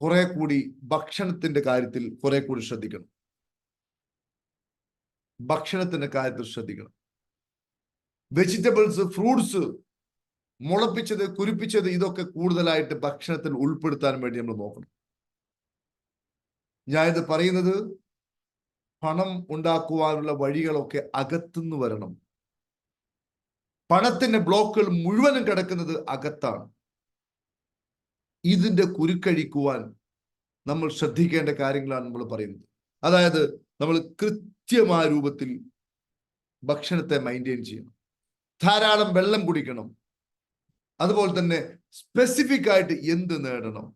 കുറെ കൂടി ഭക്ഷണത്തിന്റെ കാര്യത്തിൽ കുറെ കൂടി ശ്രദ്ധിക്കണം. ഭക്ഷണത്തിന്റെ കാര്യത്തിൽ ശ്രദ്ധിക്കണം. വെജിറ്റബിൾസ്, ഫ്രൂട്ട്സ്, മുളപ്പിച്ചത്, കുരിപ്പിച്ചത്, ഇതൊക്കെ കൂടുതലായിട്ട് ഭക്ഷണത്തിൽ ഉൾപ്പെടുത്താൻ വേണ്ടി നമ്മൾ നോക്കണം. ഞാനിത് പറയുന്നത് പണം ഉണ്ടാക്കുവാനുള്ള വഴികളൊക്കെ അകത്തുനിന്ന് വരണം. പണത്തിന്റെ ബ്ലോക്കുകൾ മുഴുവനും കിടക്കുന്നത് അകത്താണ്. ഇതിന്റെ കുരുക്കഴിക്കുവാൻ നമ്മൾ ശ്രദ്ധിക്കേണ്ട കാര്യങ്ങളാണ് നമ്മൾ പറയുന്നത്. അതായത് നമ്മൾ കൃത്യമായ രൂപത്തിൽ ഭക്ഷണത്തെ മെയിൻറ്റെയിൻ ചെയ്യണം, ധാരാളം വെള്ളം കുടിക്കണം, അതുപോലെ തന്നെ സ്പെസിഫിക് ആയിട്ട് എന്ത് നേടണം,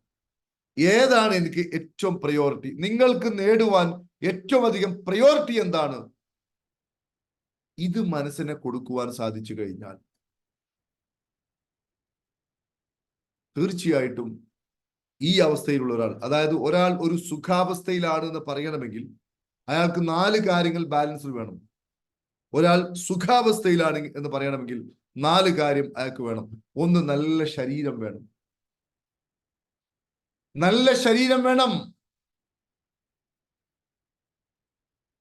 ഏതാണ് എനിക്ക് ഏറ്റവും പ്രയോറിറ്റി, നിങ്ങൾക്ക് നേടുവാൻ ഏറ്റവും അധികം പ്രയോറിറ്റി എന്താണ്, ഇത് മനസ്സിനെ കൊടുക്കുവാൻ സാധിച്ചു കഴിഞ്ഞാൽ തീർച്ചയായിട്ടും ഈ അവസ്ഥയിലുള്ള ഒരാൾ, അതായത് ഒരാൾ ഒരു സുഖാവസ്ഥയിലാണ് എന്ന് പറയണമെങ്കിൽ അയാൾക്ക് 4 കാര്യങ്ങൾ ബാലൻസിൽ വേണം. ഒരാൾ സുഖാവസ്ഥയിലാണ് എന്ന് പറയണമെങ്കിൽ 4 കാര്യം അയാൾക്ക് വേണം. ഒന്ന്, നല്ല ശരീരം വേണം. നല്ല ശരീരം വേണം.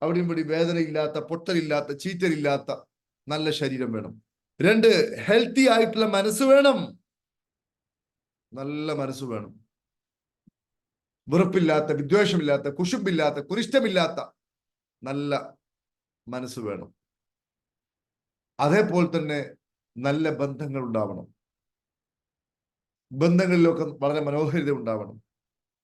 അവിടെയും ഇവിടെ വേദനയില്ലാത്ത, പൊട്ടലില്ലാത്ത, ചീറ്റലില്ലാത്ത നല്ല ശരീരം വേണം. 2, ഹെൽത്തി ആയിട്ടുള്ള മനസ്സ് വേണം. നല്ല മനസ്സ് വേണം. വെറുപ്പില്ലാത്ത, വിദ്വേഷമില്ലാത്ത, കുശുമ്പില്ലാത്ത, കുരിഷ്ടമില്ലാത്ത നല്ല മനസ്സ് വേണം. അതേപോലെ തന്നെ നല്ല ബന്ധങ്ങൾ ഉണ്ടാവണം. ബന്ധങ്ങളിലൊക്കെ വളരെ മനോഹാരിത ഉണ്ടാവണം.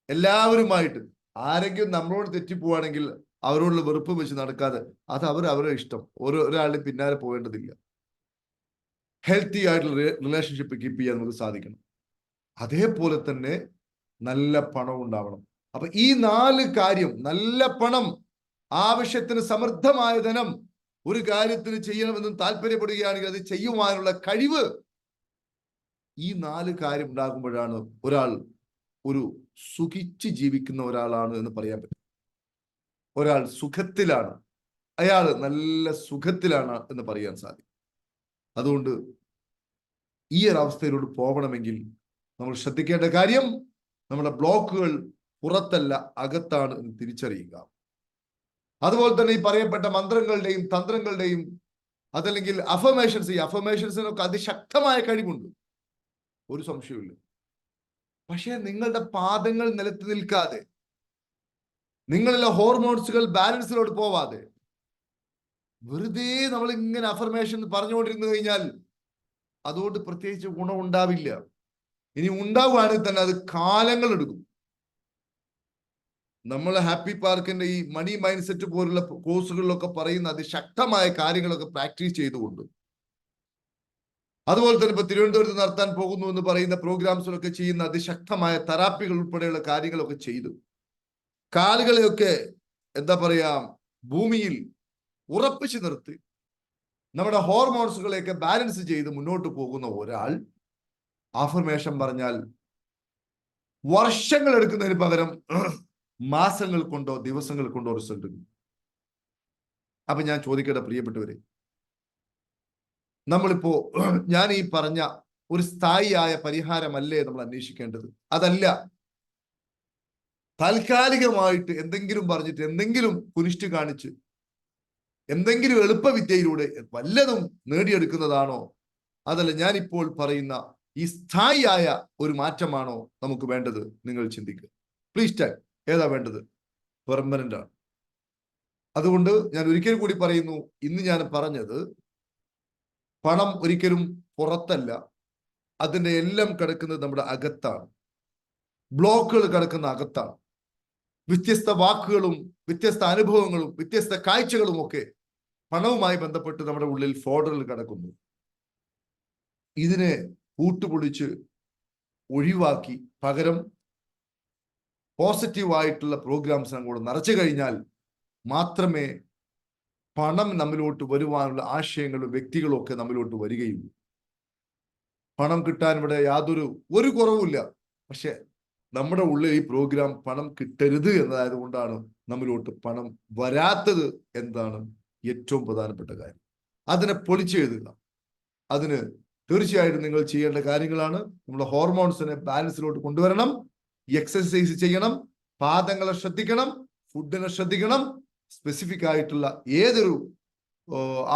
എല്ലാവരുമായിട്ട്, ആരെങ്കിലും നമ്മളോട് തെറ്റിപ്പോവാണെങ്കിൽ അവരോടുള്ള വെറുപ്പ് വെച്ച് നടക്കാതെ, അത് അവരുടെ ഇഷ്ടം, ഒരാളുടെ പിന്നാലെ പോകേണ്ടതില്ല. ഹെൽത്തി ആയിട്ടുള്ള റിലേഷൻഷിപ്പ് കീപ്പ് ചെയ്യാൻ നമുക്ക് സാധിക്കണം. അതേപോലെ തന്നെ നല്ല പണം ഉണ്ടാവണം. അപ്പൊ ഈ 4 കാര്യം, നല്ല പണം, ആവശ്യത്തിന് സമൃദ്ധമായ ധനം, ഒരു കാര്യത്തിന് ചെയ്യണമെന്നും താല്പര്യപ്പെടുകയാണെങ്കിൽ അത് ചെയ്യുവാനുള്ള കഴിവ്, ഈ 4 കാര്യം ഉണ്ടാകുമ്പോഴാണ് ഒരാൾ ഒരു സുഖിച്ച് ജീവിക്കുന്ന ഒരാളാണ് എന്ന് പറയാൻ പറ്റും. ഒരാൾ സുഖത്തിലാണ്, അയാൾ നല്ല സുഖത്തിലാണ് എന്ന് പറയാൻ സാധിക്കും. അതുകൊണ്ട് ഈ ഒരു അവസ്ഥയിലോട്ട് പോകണമെങ്കിൽ നമ്മൾ ശ്രദ്ധിക്കേണ്ട കാര്യം, നമ്മുടെ ബ്ലോക്കുകൾ പുറത്തല്ല അകത്താണ് എന്ന് തിരിച്ചറിയുക. അതുപോലെ തന്നെ ഈ പറയപ്പെട്ട മന്ത്രങ്ങളുടെയും തന്ത്രങ്ങളുടെയും അതല്ലെങ്കിൽ അഫർമേഷൻസ്. ഈ അഫർമേഷൻസിനൊക്കെ അതിശക്തമായ കഴിവുണ്ട്, ഒരു സംശയമില്ല. പക്ഷേ നിങ്ങളുടെ പാദങ്ങൾ നിലത്ത് നിൽക്കാതെ, നിങ്ങളിലെ ഹോർമോൺസുകൾ ബാലൻസിലോട്ട് പോവാതെ വെറുതെ നമ്മൾ ഇങ്ങനെ അഫർമേഷൻ പറഞ്ഞുകൊണ്ടിരുന്നു കഴിഞ്ഞാൽ അതുകൊണ്ട് പ്രത്യേകിച്ച് ഗുണം ഉണ്ടാവില്ല. ഇനി ഉണ്ടാവുകയാണെങ്കിൽ തന്നെ അത് കാലങ്ങൾ എടുക്കും. നമ്മൾ ഹാപ്പി പാർക്കിന്റെ ഈ മണി മൈൻഡ് സെറ്റ് പോലുള്ള കോഴ്സുകളിലൊക്കെ പറയുന്ന അതിശക്തമായ കാര്യങ്ങളൊക്കെ പ്രാക്ടീസ് ചെയ്തുകൊണ്ട്, അതുപോലെ തന്നെ ഇപ്പൊ തിരുവനന്തപുരത്ത് നടത്താൻ പോകുന്നു എന്ന് പറയുന്ന പ്രോഗ്രാംസിലൊക്കെ ചെയ്യുന്ന അതിശക്തമായ തെറാപ്പികൾ ഉൾപ്പെടെയുള്ള കാര്യങ്ങളൊക്കെ ചെയ്തു കാലുകളെയൊക്കെ എന്താ പറയാ ഭൂമിയിൽ ഉറപ്പിച്ചു നിർത്തി നമ്മുടെ ഹോർമോൺസുകളെയൊക്കെ ബാലൻസ് ചെയ്ത് മുന്നോട്ട് പോകുന്ന ഒരാൾ അഫർമേഷൻ പറഞ്ഞാൽ വർഷങ്ങൾ എടുക്കുന്നതിന് പകരം മാസങ്ങൾ കൊണ്ടോ ദിവസങ്ങൾ കൊണ്ടോ റിസൾട്ട് കിട്ടും. അപ്പൊ ഞാൻ ചോദിക്കട്ടെ പ്രിയപ്പെട്ടവരെ, നമ്മളിപ്പോ ഞാൻ ഈ പറഞ്ഞ ഒരു സ്ഥായിയായ പരിഹാരമല്ലേ നമ്മൾ അന്വേഷിക്കേണ്ടത്? അതല്ല. താൽക്കാലികമായിട്ട് എന്തെങ്കിലും പറഞ്ഞിട്ട്, എന്തെങ്കിലും കുനിഷ്ട് കാണിച്ച്, എന്തെങ്കിലും എളുപ്പവിദ്യയിലൂടെ വല്ലതും നേടിയെടുക്കുന്നതാണോ? അതല്ല ഞാനിപ്പോൾ പറയുന്ന ഈ സ്ഥായിയായ ഒരു മാറ്റമാണോ നമുക്ക് വേണ്ടത്? നിങ്ങൾ ചിന്തിക്കുക. പ്ലീസ് ടാഗ് ഏതാ വേണ്ടത്? പെർമനന്റ് ആണ്. അതുകൊണ്ട് ഞാൻ ഒരിക്കൽ കൂടി പറയുന്നു, ഇന്ന് ഞാൻ പറഞ്ഞത് പണം ഒരിക്കലും പുറത്തല്ല, അതിന്റെ എല്ലാം കിടക്കുന്നത് നമ്മുടെ അകത്താണ്. ബ്ലോക്കുകൾ കിടക്കുന്ന അകത്താണ്. വ്യത്യസ്ത വാക്കുകളും വ്യത്യസ്ത അനുഭവങ്ങളും വ്യത്യസ്ത കാഴ്ചകളും ഒക്കെ പണവുമായി ബന്ധപ്പെട്ട് നമ്മുടെ ഉള്ളിൽ ഫോൾഡറിൽ കിടക്കുന്നു. ഇതിനെ കൂട്ടുപൊളിച്ച് ഒഴിവാക്കി പകരം പോസിറ്റീവായിട്ടുള്ള പ്രോഗ്രാംസ് അങ്ങോട്ട് നിറച്ചു കഴിഞ്ഞാൽ മാത്രമേ പണം നമ്മിലോട്ട് വരുവാനുള്ള ആശയങ്ങളും വ്യക്തികളും ഒക്കെ നമ്മിലോട്ട് വരികയുള്ളൂ. പണം കിട്ടാൻ ഇവിടെ ഒരു കുറവുമില്ല. പക്ഷെ നമ്മുടെ ഉള്ളിൽ ഈ പ്രോഗ്രാം പണം കിട്ടരുത് എന്നതായത് കൊണ്ടാണ് നമ്മിലോട്ട് പണം വരാത്തത് എന്താണ് ഏറ്റവും പ്രധാനപ്പെട്ട കാര്യം. അതിനെ പൊളിച്ചെഴുതുക. അതിന് തീർച്ചയായിട്ടും നിങ്ങൾ ചെയ്യേണ്ട കാര്യങ്ങളാണ്. നമ്മുടെ ഹോർമോൺസിനെ ബാലൻസിലോട്ട് കൊണ്ടുവരണം. എക്സസൈസ് ചെയ്യണം, പാദങ്ങളെ ശ്രദ്ധിക്കണം, ഫുഡിനെ ശ്രദ്ധിക്കണം. സ്പെസിഫിക് ആയിട്ടുള്ള ഏതൊരു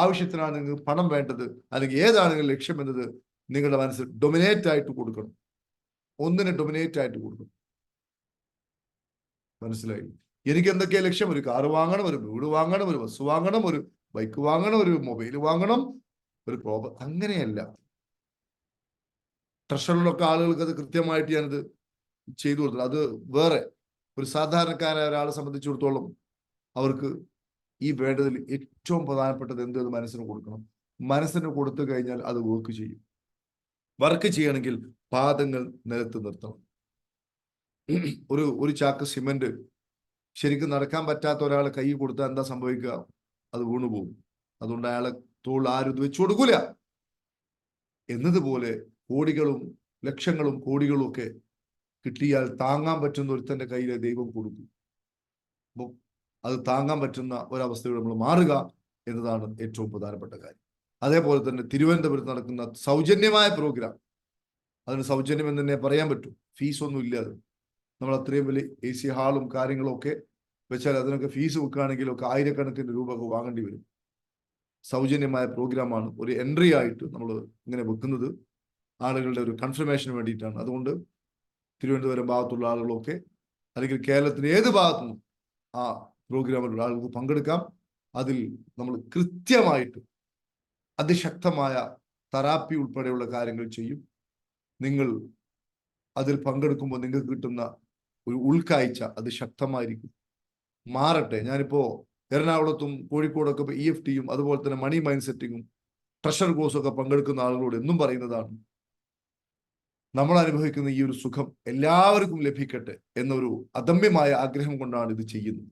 ആവശ്യത്തിനാണ് നിങ്ങൾക്ക് പണം വേണ്ടത്, അല്ലെങ്കിൽ ഏതാണ് നിങ്ങൾ ലക്ഷ്യം എന്നത് നിങ്ങളുടെ മനസ്സിൽ ഡൊമിനേറ്റ് ആയിട്ട് കൊടുക്കണം. ഒന്നിനെ ഡൊമിനേറ്റ് ആയിട്ട് കൊടുക്കണം. മനസ്സിലായി? എനിക്ക് എന്തൊക്കെയാ ലക്ഷ്യം? ഒരു കാറ് വാങ്ങണം, ഒരു വീട് വാങ്ങണം, ഒരു ബസ് വാങ്ങണം, ഒരു ബൈക്ക് വാങ്ങണം, ഒരു മൊബൈൽ വാങ്ങണം, ഒരു അങ്ങനെയല്ല. ട്രഷറിലൊക്കെ ആളുകൾക്ക് അത് കൃത്യമായിട്ട് ഞാനത് ചെയ്തു കൊടുത്തു. അത് വേറെ ഒരു സാധാരണക്കാരായ ഒരാളെ സംബന്ധിച്ചിടത്തോളം അവർക്ക് ഈ വേണ്ടതിൽ ഏറ്റവും പ്രധാനപ്പെട്ടത് എന്തെന്ന് മനസ്സിന് കൊടുക്കണം. മനസ്സിന് കൊടുത്തു കഴിഞ്ഞാൽ അത് വർക്ക് ചെയ്യും. വർക്ക് ചെയ്യണമെങ്കിൽ പാദങ്ങൾ നിലത്ത് നിർത്തണം. ഒരു ചാക്ക് സിമെന്റ് ശരിക്കും നടക്കാൻ പറ്റാത്ത ഒരാളെ കൈ കൊടുത്താൽ എന്താ സംഭവിക്കുക? അത് വീണുപോകും. അതുകൊണ്ട് അയാളെ തോൾ ആരും ഇത് വെച്ചു കൊടുക്കൂല. എന്നതുപോലെ കോടികളും ലക്ഷങ്ങളും കോടികളും ഒക്കെ കിട്ടിയാൽ താങ്ങാൻ പറ്റുന്ന ഒരുത്തന്റെ കയ്യിലെ ദൈവം കൊടുക്കും. അപ്പോൾ അത് താങ്ങാൻ പറ്റുന്ന ഒരവസ്ഥയോട് നമ്മൾ മാറുക എന്നതാണ് ഏറ്റവും പ്രധാനപ്പെട്ട കാര്യം. അതേപോലെ തന്നെ തിരുവനന്തപുരത്ത് നടക്കുന്ന സൗജന്യമായ പ്രോഗ്രാം, അതിന് സൗജന്യം എന്ന് തന്നെ പറയാൻ പറ്റും. ഫീസൊന്നും ഇല്ലാതെ നമ്മൾ അത്രയും വലിയ AC ഹാളും കാര്യങ്ങളും ഒക്കെ വെച്ചാൽ അതിനൊക്കെ ഫീസ് വെക്കുകയാണെങ്കിലൊക്കെ ആയിരക്കണക്കിന് രൂപ ഒക്കെ വാങ്ങേണ്ടി വരും. സൗജന്യമായ പ്രോഗ്രാമാണ്. ഒരു എൻട്രി ആയിട്ട് നമ്മൾ ഇങ്ങനെ വെക്കുന്നത് ആളുകളുടെ ഒരു കൺഫർമേഷന് വേണ്ടിയിട്ടാണ്. അതുകൊണ്ട് തിരുവനന്തപുരം ഭാഗത്തുള്ള ആളുകളൊക്കെ അല്ലെങ്കിൽ കേരളത്തിന് ഏത് ഭാഗത്തുനിന്നും ആ പ്രോഗ്രാമിലുള്ള ആളുകൾക്ക് പങ്കെടുക്കാം. അതിൽ നമ്മൾ കൃത്യമായിട്ട് അതിശക്തമായ തെറാപ്പി ഉൾപ്പെടെയുള്ള കാര്യങ്ങൾ ചെയ്യും. നിങ്ങൾ അതിൽ പങ്കെടുക്കുമ്പോൾ നിങ്ങൾക്ക് കിട്ടുന്ന ഒരു ഉൾക്കാഴ്ച അത് ശക്തമായിരിക്കും. മാറട്ടെ. ഞാനിപ്പോ എറണാകുളത്തും കോഴിക്കോടൊക്കെ EFTയും അതുപോലെ തന്നെ മണി മൈൻഡ് സെറ്റിങ്ങും ട്രഷർ കോഴ്സും ഒക്കെ പങ്കെടുക്കുന്ന ആളുകളോട് എന്നും പറയുന്നതാണ്, നമ്മൾ അനുഭവിക്കുന്ന ഈ ഒരു സുഖം എല്ലാവർക്കും ലഭിക്കട്ടെ എന്നൊരു അദമ്യമായ ആഗ്രഹം കൊണ്ടാണ് ഇത് ചെയ്യുന്നത്.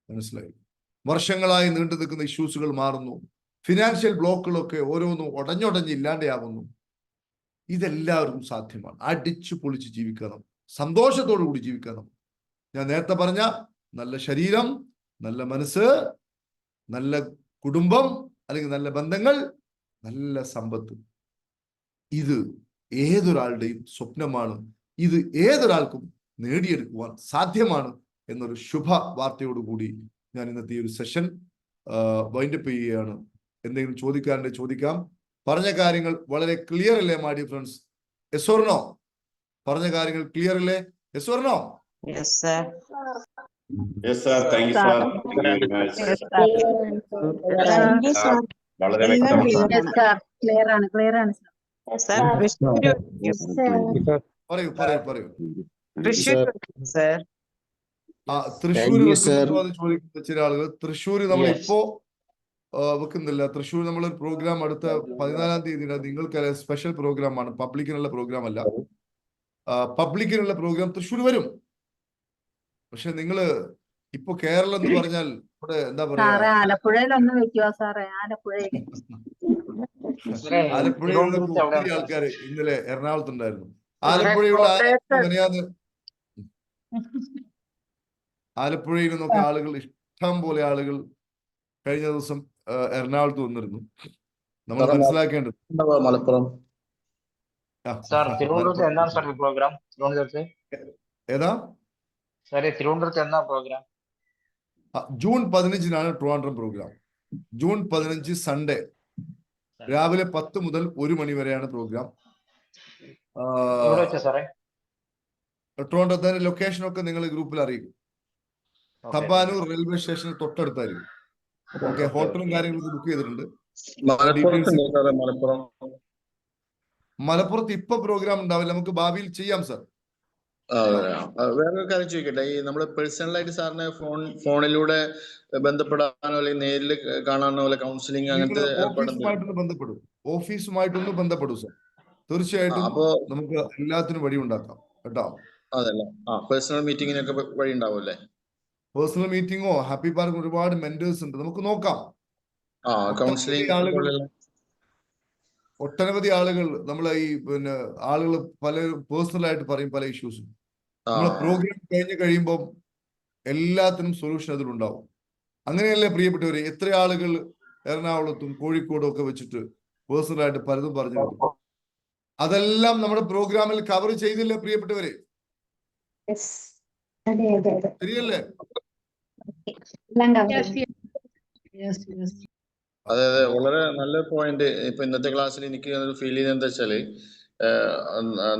മനസ്സിലായി? വർഷങ്ങളായി നീണ്ടു നിൽക്കുന്ന ഇഷ്യൂസുകൾ മാറുന്നു. ഫിനാൻഷ്യൽ ബ്ലോക്കുകളൊക്കെ ഓരോന്നും ഉടഞ്ഞുടഞ്ഞ് ഇല്ലാതെയാകുന്നു. ഇതെല്ലാവർക്കും സാധ്യമാണ്. അടിച്ചു പൊളിച്ച് ജീവിക്കണം, സന്തോഷത്തോടു കൂടി ജീവിക്കണം. ഞാൻ നേരത്തെ പറഞ്ഞ നല്ല ശരീരം, നല്ല മനസ്സ്, നല്ല കുടുംബം, അല്ലെങ്കിൽ നല്ല ബന്ധങ്ങൾ, നല്ല സമ്പത്ത്, ഇത് ഏതൊരാളുടെയും സ്വപ്നമാണ്. ഇത് ഏതൊരാൾക്കും നേടിയെടുക്കുവാൻ സാധ്യമാണ് എന്നൊരു ശുഭ വാർത്തയോടുകൂടി ഞാൻ ഇന്നത്തെ ഈ ഒരു സെഷൻ വൈൻഡപ്പ് ചെയ്യുകയാണ്. എന്തെങ്കിലും ചോദിക്കാറുണ്ട് ചോദിക്കാം. പറഞ്ഞ കാര്യങ്ങൾ വളരെ ക്ലിയർ അല്ലേ my dear friends? Yes or no? പറഞ്ഞ കാര്യങ്ങൾ ക്ലിയർ അല്ലേ? Yes or no?
Yes, sir.
Yes, sir. Thank you, sir. Thank you very much.
Yes, sir. Thank you, sir.
വളരെ
എല്ലാം
വ്യക്തമാണ്.
clear ആണ്.
ക്ലിയർ ആണ് ക്ലിയർ ആണ്
Sir, തൃശ്ശൂര്
പറയൂ പറയൂ പറയൂ.
Thrissur sir.
Thrissur
Thank you,
വെക്കുന്നുണ്ടോ
sir.
എന്ന് ചോദിക്കുന്ന ചില ആളുകൾ. തൃശ്ശൂർ നമ്മൾ ഇപ്പോ വെക്കുന്നില്ല. തൃശ്ശൂർ നമ്മളൊരു പ്രോഗ്രാം അടുത്ത 14-ാം തീയതി നിങ്ങൾക്ക് സ്പെഷ്യൽ പ്രോഗ്രാം ആണ്, പബ്ലിക്കിനുള്ള പ്രോഗ്രാം അല്ല. പബ്ലിക്കിനുള്ള പ്രോഗ്രാം തൃശ്ശൂർ വരും. പക്ഷെ നിങ്ങള് ഇപ്പൊ കേരളം എന്ന് പറഞ്ഞാൽ ഇവിടെ എന്താ പറയാ,
സാറേ ആലപ്പുഴയിലൊന്ന് വെക്കുവോ സാറേ? ആലപ്പുഴയിൽ
ആലപ്പുഴയിലുള്ള ഒത്തിരി ആൾക്കാർ ഇന്നലെ എറണാകുളത്തുണ്ടായിരുന്നു. ആലപ്പുഴയുള്ള ആലപ്പുഴയിൽ നിന്നൊക്കെ ആളുകൾ, ഇഷ്ടം പോലെ ആളുകൾ കഴിഞ്ഞ ദിവസം എറണാകുളത്ത് വന്നിരുന്നു. നമ്മൾ മനസ്സിലാക്കേണ്ടത്
മലപ്പുറം
സാർ തിരുവനന്തപുരത്ത് എന്താണ് സാർ പ്രോഗ്രാം? തിരുവനന്തപുരത്ത്
ഏതാ
സാറേ, തിരുവനന്തപുരത്ത് എന്നാ പ്രോഗ്രാം?
ജൂൺ 15-നാണ് ട്രിവാൻഡ്രം പ്രോഗ്രാം. ജൂൺ 15 സൺഡേ രാവിലെ 10 മുതൽ 1 മണി വരെയാണ് പ്രോഗ്രാം.
ഇവിടെ വെച്ചാ സാറേ?
ട്രിവാൻഡ്രത്തിന്റെ ലൊക്കേഷൻ ഒക്കെ നിങ്ങൾ ഗ്രൂപ്പിൽ അറിയിക്കും. തമ്പാനൂർ റെയിൽവേ സ്റ്റേഷന് തൊട്ടടുത്തായിരിക്കും. ഓക്കെ, ഹോട്ടലും കാര്യങ്ങളൊക്കെ ബുക്ക് ചെയ്തിട്ടുണ്ട്. മലപ്പുറത്ത് ഇപ്പൊ പ്രോഗ്രാം ഉണ്ടാവില്ല, നമുക്ക് ഭാവിയിൽ ചെയ്യാം സാർ.
വേറൊരു കാര്യം ചോദിക്കട്ടെ, ഈ നമ്മള് പേഴ്സണലായിട്ട് സാറിനെ ഫോണിലൂടെ ബന്ധപ്പെടാനോ അല്ലെങ്കിൽ നേരിൽ കാണാനോ അല്ലെ കൗൺസിലിംഗ് അങ്ങനത്തെ
ഓഫീസുമായിട്ടൊന്ന് ബന്ധപ്പെടൂ സാർ. തീർച്ചയായിട്ടും നമുക്ക് എല്ലാത്തിനും വഴി ഉണ്ടാക്കാം കേട്ടോ.
അതല്ല പേഴ്സണൽ മീറ്റിങ്ങിനൊക്കെ വഴി ഉണ്ടാവും.
പേഴ്സണൽ മീറ്റിംഗോ ഹാപ്പി പാർക്ക് ഒരുപാട് മെന്റേഴ്സ് ഉണ്ട്, നമുക്ക് നോക്കാം. ഒട്ടനവധി ആളുകൾ നമ്മളെ ഈ ആളുകൾ പല പേഴ്സണലായിട്ട് പറയും പല ഇഷ്യൂസും. നമ്മളെ പ്രോഗ്രാം കഴിയുമ്പോൾ എല്ലാത്തിനും സൊല്യൂഷൻ അതിലുണ്ടാവും. അങ്ങനെയല്ലേ പ്രിയപ്പെട്ടവരെ? എത്ര ആളുകൾ എറണാകുളത്തും കോഴിക്കോടും ഒക്കെ വെച്ചിട്ട് പേഴ്സണലായിട്ട് പലതും പറഞ്ഞു. അതെല്ലാം നമ്മുടെ പ്രോഗ്രാമിൽ കവർ ചെയ്തില്ലേ പ്രിയപ്പെട്ടവരെ? ശരിയല്ലേ?
അതെ അതെ, വളരെ നല്ല പോയിന്റ്. ഇപ്പൊ ഇന്നത്തെ ക്ലാസ്സിൽ എനിക്ക് ഫീൽ ചെയ്യുന്നത് എന്താ വെച്ചാല്,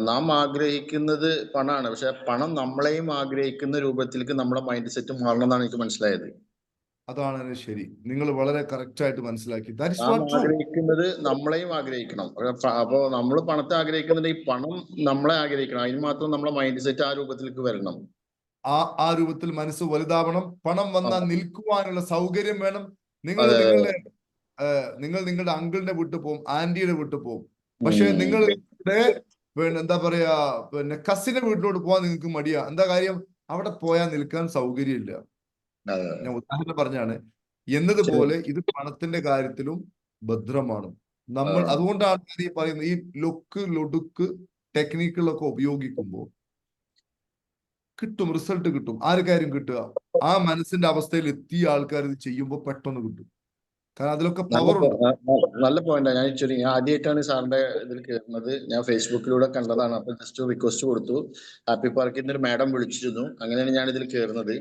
നാം ആഗ്രഹിക്കുന്നത് പണമാണ്, പക്ഷെ പണം നമ്മളെയും ആഗ്രഹിക്കുന്ന രൂപത്തിലേക്ക് നമ്മുടെ മൈൻഡ് സെറ്റ് മാറണം എന്നാണ് എനിക്ക് മനസ്സിലായത്.
അതാണ് ശരി, നിങ്ങൾ വളരെ കറക്റ്റ് ആയിട്ട് മനസ്സിലാക്കി.
ആഗ്രഹിക്കുന്നത് നമ്മളെയും ആഗ്രഹിക്കണം. അപ്പൊ നമ്മൾ പണത്തെ ആഗ്രഹിക്കുന്നുണ്ടെങ്കിൽ പണം നമ്മളെ ആഗ്രഹിക്കണം. അതിന് മാത്രം നമ്മുടെ മൈൻഡ് സെറ്റ് ആ രൂപത്തിലേക്ക് വരണം.
ആ രൂപത്തിൽ മനസ്സ് വലുതാവണം. പണം വന്നാൽ നിൽക്കുവാനുള്ള സൗകര്യം വേണം. നിങ്ങൾ നിങ്ങളുടെ അങ്കിളിന്റെ വീട്ടിൽ പോകും, ആന്റിയുടെ വീട്ടിൽ പോകും. പക്ഷെ നിങ്ങളുടെ എന്താ പറയാ കസിന്റെ വീട്ടിലോട്ട് പോകാൻ നിങ്ങൾക്ക് മടിയാ. എന്താ കാര്യം? അവിടെ പോയാൽ നിൽക്കാൻ സൗകര്യമില്ല. ഞാൻ ഉദാഹരണം പറഞ്ഞാണ്. എന്നതുപോലെ ഇത് പണത്തിന്റെ കാര്യത്തിലും ഭദ്രമാണ്. നമ്മൾ അതുകൊണ്ടാണ് ഈ പറയുന്നത്, ഈ ലൊടുക്ക് ടെക്നിക്കുകളൊക്കെ ഉപയോഗിക്കുമ്പോൾ കിട്ടും, റിസൾട്ട് കിട്ടും. ആര് കാര്യം കിട്ടുക? ആ മനസ്സിന്റെ അവസ്ഥയിൽ എത്തിയ ആൾക്കാർ ഇത് ചെയ്യുമ്പോൾ പെട്ടെന്ന് കിട്ടും. കാരണം അതിലൊക്കെ പവർ ഉണ്ട്.
നല്ല പോയിന്റാണ്. ഞാൻ ആദ്യമായിട്ടാണ് സാറിന്റെ ഇതിൽ കയറുന്നത്. ഞാൻ ഫേസ്ബുക്കിലൂടെ കണ്ടതാണ്. അപ്പൊ ജസ്റ്റ് റിക്വസ്റ്റ് കൊടുത്തു. ഹാപ്പി പാർക്കിൽ നിന്ന് ഒരു മാഡം വിളിച്ചിരുന്നു. അങ്ങനെയാണ് ഞാൻ ഇതിൽ കയറുന്നത്.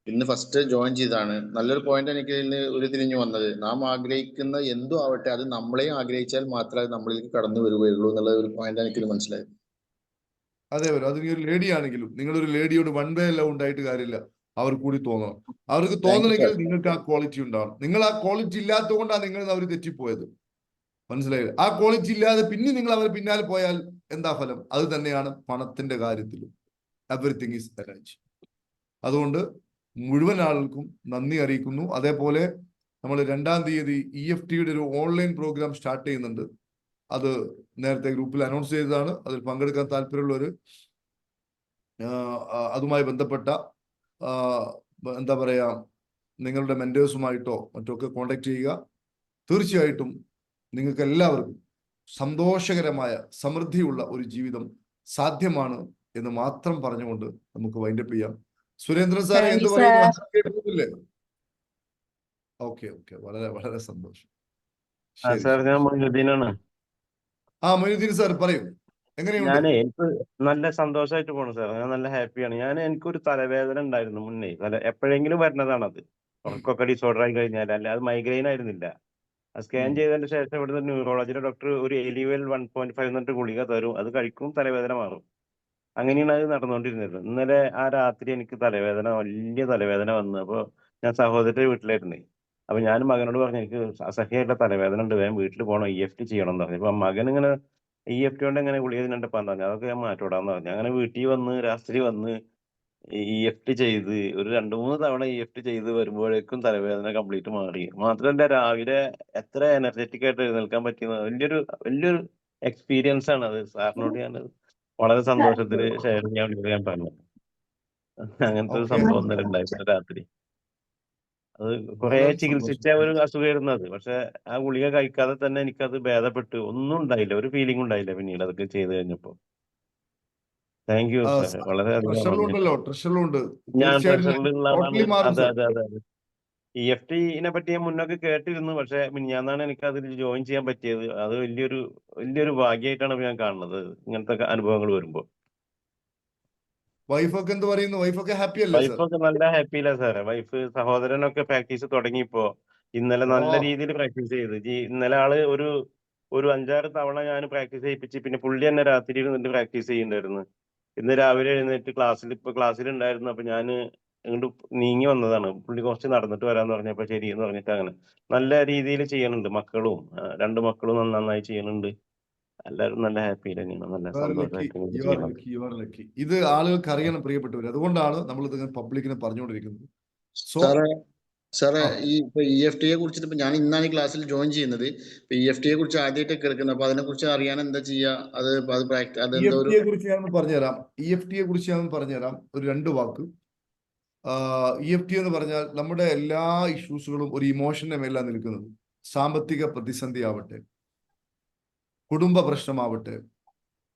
ഇന്ന് ഫസ്റ്റ് ജോയിൻ ചെയ്താണ്. നല്ലൊരു പോയിന്റ് എനിക്ക് ഇതിന് ഉരുത്തിരിഞ്ഞു വന്നത്. നാം ആഗ്രഹിക്കുന്ന എന്തും ആവട്ടെ, അത് നമ്മളെയും ആഗ്രഹിച്ചാൽ മാത്രമേ നമ്മളിലേക്ക് കടന്നു വരികയുള്ളൂ എന്നുള്ള ഒരു പോയിന്റ് എനിക്കിത് മനസ്സിലായത്.
അതേപോലെ അത് നീ ഒരു ലേഡി ആണെങ്കിലും നിങ്ങളൊരു ലേഡിയോട് വൺ വേ എല്ലാം ഉണ്ടായിട്ട് കാര്യമില്ല. അവർ കൂടി തോന്നണം. അവർക്ക് തോന്നണമെങ്കിൽ നിങ്ങൾക്ക് ആ ക്വാളിറ്റി ഉണ്ടാവണം. നിങ്ങൾ ആ ക്വാളിറ്റി ഇല്ലാത്തത് കൊണ്ടാണ് നിങ്ങൾ അവർ തെറ്റിപ്പോയത്. മനസ്സിലായില്ല? ആ ക്വാളിറ്റി ഇല്ലാതെ പിന്നെ നിങ്ങൾ അവർ പിന്നാലെ പോയാൽ എന്താ ഫലം? അത് തന്നെയാണ് പണത്തിന്റെ കാര്യത്തിലും. Everything is arrange. അതുകൊണ്ട് മുഴുവൻ ആളുകൾക്കും നന്ദി അറിയിക്കുന്നു. അതേപോലെ നമ്മൾ 2-ാം തീയതി EFTയുടെ ഒരു ഓൺലൈൻ പ്രോഗ്രാം സ്റ്റാർട്ട് ചെയ്യുന്നുണ്ട്. അത് നേരത്തെ ഗ്രൂപ്പിൽ അനൗൺസ് ചെയ്തതാണ്. അതിൽ പങ്കെടുക്കാൻ താല്പര്യമുള്ളവർ അതുമായി ബന്ധപ്പെട്ട എന്താ പറയാ നിങ്ങളുടെ മെന്റേഴ്സുമായിട്ടോ മറ്റൊക്കെ കോണ്ടാക്ട് ചെയ്യുക. തീർച്ചയായിട്ടും നിങ്ങൾക്ക് എല്ലാവർക്കും സന്തോഷകരമായ സമൃദ്ധിയുള്ള ഒരു ജീവിതം സാധ്യമാണ് എന്ന് മാത്രം പറഞ്ഞുകൊണ്ട് നമുക്ക് വൈൻഡപ്പ് ചെയ്യാം. സുരേന്ദ്രൻ സാർ എന്ത് പറയുന്നു? ഓക്കെ, വളരെ വളരെ സന്തോഷം. മൊയ്നുദ്ദീൻ സാർ പറയൂ, എങ്ങനെയുണ്ട്?
എനിക്ക് നല്ല സന്തോഷമായിട്ട് പോണു സാർ. ഞാൻ നല്ല ഹാപ്പിയാണ്. എനിക്കൊരു തലവേദന ഉണ്ടായിരുന്നു മുന്നേ. എപ്പോഴെങ്കിലും വരുന്നതാണത്. ഉറക്കൊക്കെ ഡിസോർഡർ ആയി കഴിഞ്ഞാൽ. അല്ല, അത് മൈഗ്രെയിൻ ആയിരുന്നില്ല. സ്കാൻ ചെയ്തതിന് ശേഷം ഇവിടുന്ന് ന്യൂറോളജിയുടെ ഡോക്ടർ ഒരു എലിവൽ 1.5 എന്നിട്ട് ഗുളിക തരും, അത് കഴിക്കും, തലവേദന മാറും. അങ്ങനെയാണ് അത് നടന്നുകൊണ്ടിരുന്നത്. ഇന്നലെ ആ രാത്രി എനിക്ക് വലിയ തലവേദന വന്നു. അപ്പോൾ ഞാൻ സഹോദരന്റെ വീട്ടിലായിരുന്നേ. അപ്പൊ ഞാൻ മകനോട് പറഞ്ഞു, എനിക്ക് അസഹ്യമായിട്ടുള്ള തലവേദന ഉണ്ട്, വേഗം വീട്ടിൽ പോകണം, EFT ചെയ്യണം എന്ന് പറഞ്ഞു. അപ്പൊ മകൻ ഇങ്ങനെ EFT കൊണ്ട് എങ്ങനെ ഗുളിക തിന്നണ്ടപ്പാന്ന് പറഞ്ഞു. അതൊക്കെ ഞാൻ മാറ്റോടാന്ന് പറഞ്ഞു. അങ്ങനെ വീട്ടിൽ വന്ന് രാത്രി വന്ന് EFT ചെയ്ത് ഒരു 2-3 തവണ EFT ചെയ്ത് വരുമ്പോഴേക്കും തലവേദന കംപ്ലീറ്റ് മാറി. മാത്രമല്ല രാവിലെ എത്ര എനർജറ്റിക് ആയിട്ട് എഴുന്നേൽക്കാൻ പറ്റിയ വലിയൊരു എക്സ്പീരിയൻസ് ആണ് അത്. സാറിനോട് ഞാൻ വളരെ സന്തോഷത്തിൽ ഷെയർ ചെയ്യാൻ വേണ്ടി ഞാൻ പറഞ്ഞു. അങ്ങനത്തെ ഒരു
Okay.
സംഭവം ഇന്നലെ ഉണ്ടായിരുന്നു രാത്രി. അത് കുറെ
വളരെ
ചികിത്സിച്ച
സന്തോഷം.
ഒരു അസുഖമായിരുന്നു അത്. പക്ഷെ ആ ഗുളിക കഴിക്കാതെ തന്നെ എനിക്കത് ഭേദപ്പെട്ടു. ഒന്നും ഉണ്ടായില്ല, ഒരു ഫീലിംഗ് ഉണ്ടായില്ല പിന്നീട് അതൊക്കെ ചെയ്ത് കഴിഞ്ഞപ്പോ. താങ്ക് യു സാർ, വളരെയധികം നന്ദി.
ട്രഷറിലുണ്ടല്ലോ, ട്രഷറിലുണ്ട്.
ഞാൻ
തീർച്ചയായിട്ടും
ട്രഷറിലുള്ള
ടോട്ടലി
ആളാണ്.
മാറും
അതെ
സർ.
അതെ അതെ അതെ. EFT-നെ പറ്റി ഞാൻ മുന്നൊക്കെ കേട്ടിരുന്നു, പക്ഷെ മിനിഞ്ഞാന്നാണ് എനിക്ക് അതിൽ ജോയിൻ ചെയ്യാൻ പറ്റിയത്. അത് വലിയൊരു ഭാഗ്യമായിട്ടാണ് ഞാൻ കാണുന്നത് ഇങ്ങനത്തെ അനുഭവങ്ങൾ വരുമ്പോൾ.
വൈഫൊക്കെ എന്ത് പറയുന്നു? വൈഫൊക്കെ ഹാപ്പി അല്ലേ സർ?
വൈഫൊക്കെ നല്ല ഹാപ്പിയില്ല സാറേ. സഹോദരനൊക്കെ പ്രാക്ടീസ് തുടങ്ങിയപ്പോ ഇന്നലെ നല്ല രീതിയിൽ പ്രാക്ടീസ് ചെയ്ത്. ഇന്നലെ ആള് ഒരു 5-6 തവണ ഞാൻ പ്രാക്ടീസ് ചെയ്യിപ്പിച്ച്, പിന്നെ പുള്ളി തന്നെ രാത്രി ഇരുന്നിട്ട് പ്രാക്ടീസ് ചെയ്യുന്നുണ്ടായിരുന്നു. ഇന്ന് രാവിലെ എഴുന്നേറ്റ് ക്ലാസ്സിലുണ്ടായിരുന്നു. അപ്പൊ ഞാൻ ഇങ്ങോട്ട് നീങ്ങി വന്നതാണ്. പുള്ളി കുറച്ച് നടന്നിട്ട് വരാന്ന് പറഞ്ഞപ്പോ ശരി എന്ന് പറഞ്ഞിട്ട് അങ്ങനെ നല്ല രീതിയിൽ ചെയ്യണുണ്ട്. മക്കളും 2 മക്കളും നന്നായി ചെയ്യണുണ്ട്. എല്ലാവരും നല്ല ഹാപ്പി തന്നെയാണ്, നല്ല സന്തോഷമായിട്ട് ചെയ്യണം.
ഇത് ആളുകൾക്ക് അറിയണം പ്രിയപ്പെട്ടവർ. അതുകൊണ്ടാണ് നമ്മൾ ഇത് പബ്ലിക്കിന് പറഞ്ഞുകൊണ്ടിരിക്കുന്നത്. സോ
സാറേ ഈ EFT-യെ കുറിച്ചിട്ട് ഇപ്പൊ ഞാൻ ഇന്നാണ് ഈ ക്ലാസ്സിൽ ജോയിൻ ചെയ്യുന്നത്. ഇപ്പൊ EFT-യെ കുറിച്ച് ആദ്യമായിട്ട് കേൾക്കുന്നത്. അപ്പൊ അതിനെ കുറിച്ച് അറിയാൻ എന്താ ചെയ്യാ?
EFT-യെ കുറിച്ച് ഞാൻ പറഞ്ഞുതരാം. EFT-യെ കുറിച്ച് ഞാൻ പറഞ്ഞുതരാം ഒരു 2 വാക്ക്. EFT എന്ന് പറഞ്ഞാൽ നമ്മുടെ എല്ലാ ഇഷ്യൂസുകളും ഒരു ഇമോഷന്റെ മേലാണ് നിൽക്കുന്നത്. സാമ്പത്തിക പ്രതിസന്ധി ആവട്ടെ, കുടുംബ പ്രശ്നമാവട്ടെ,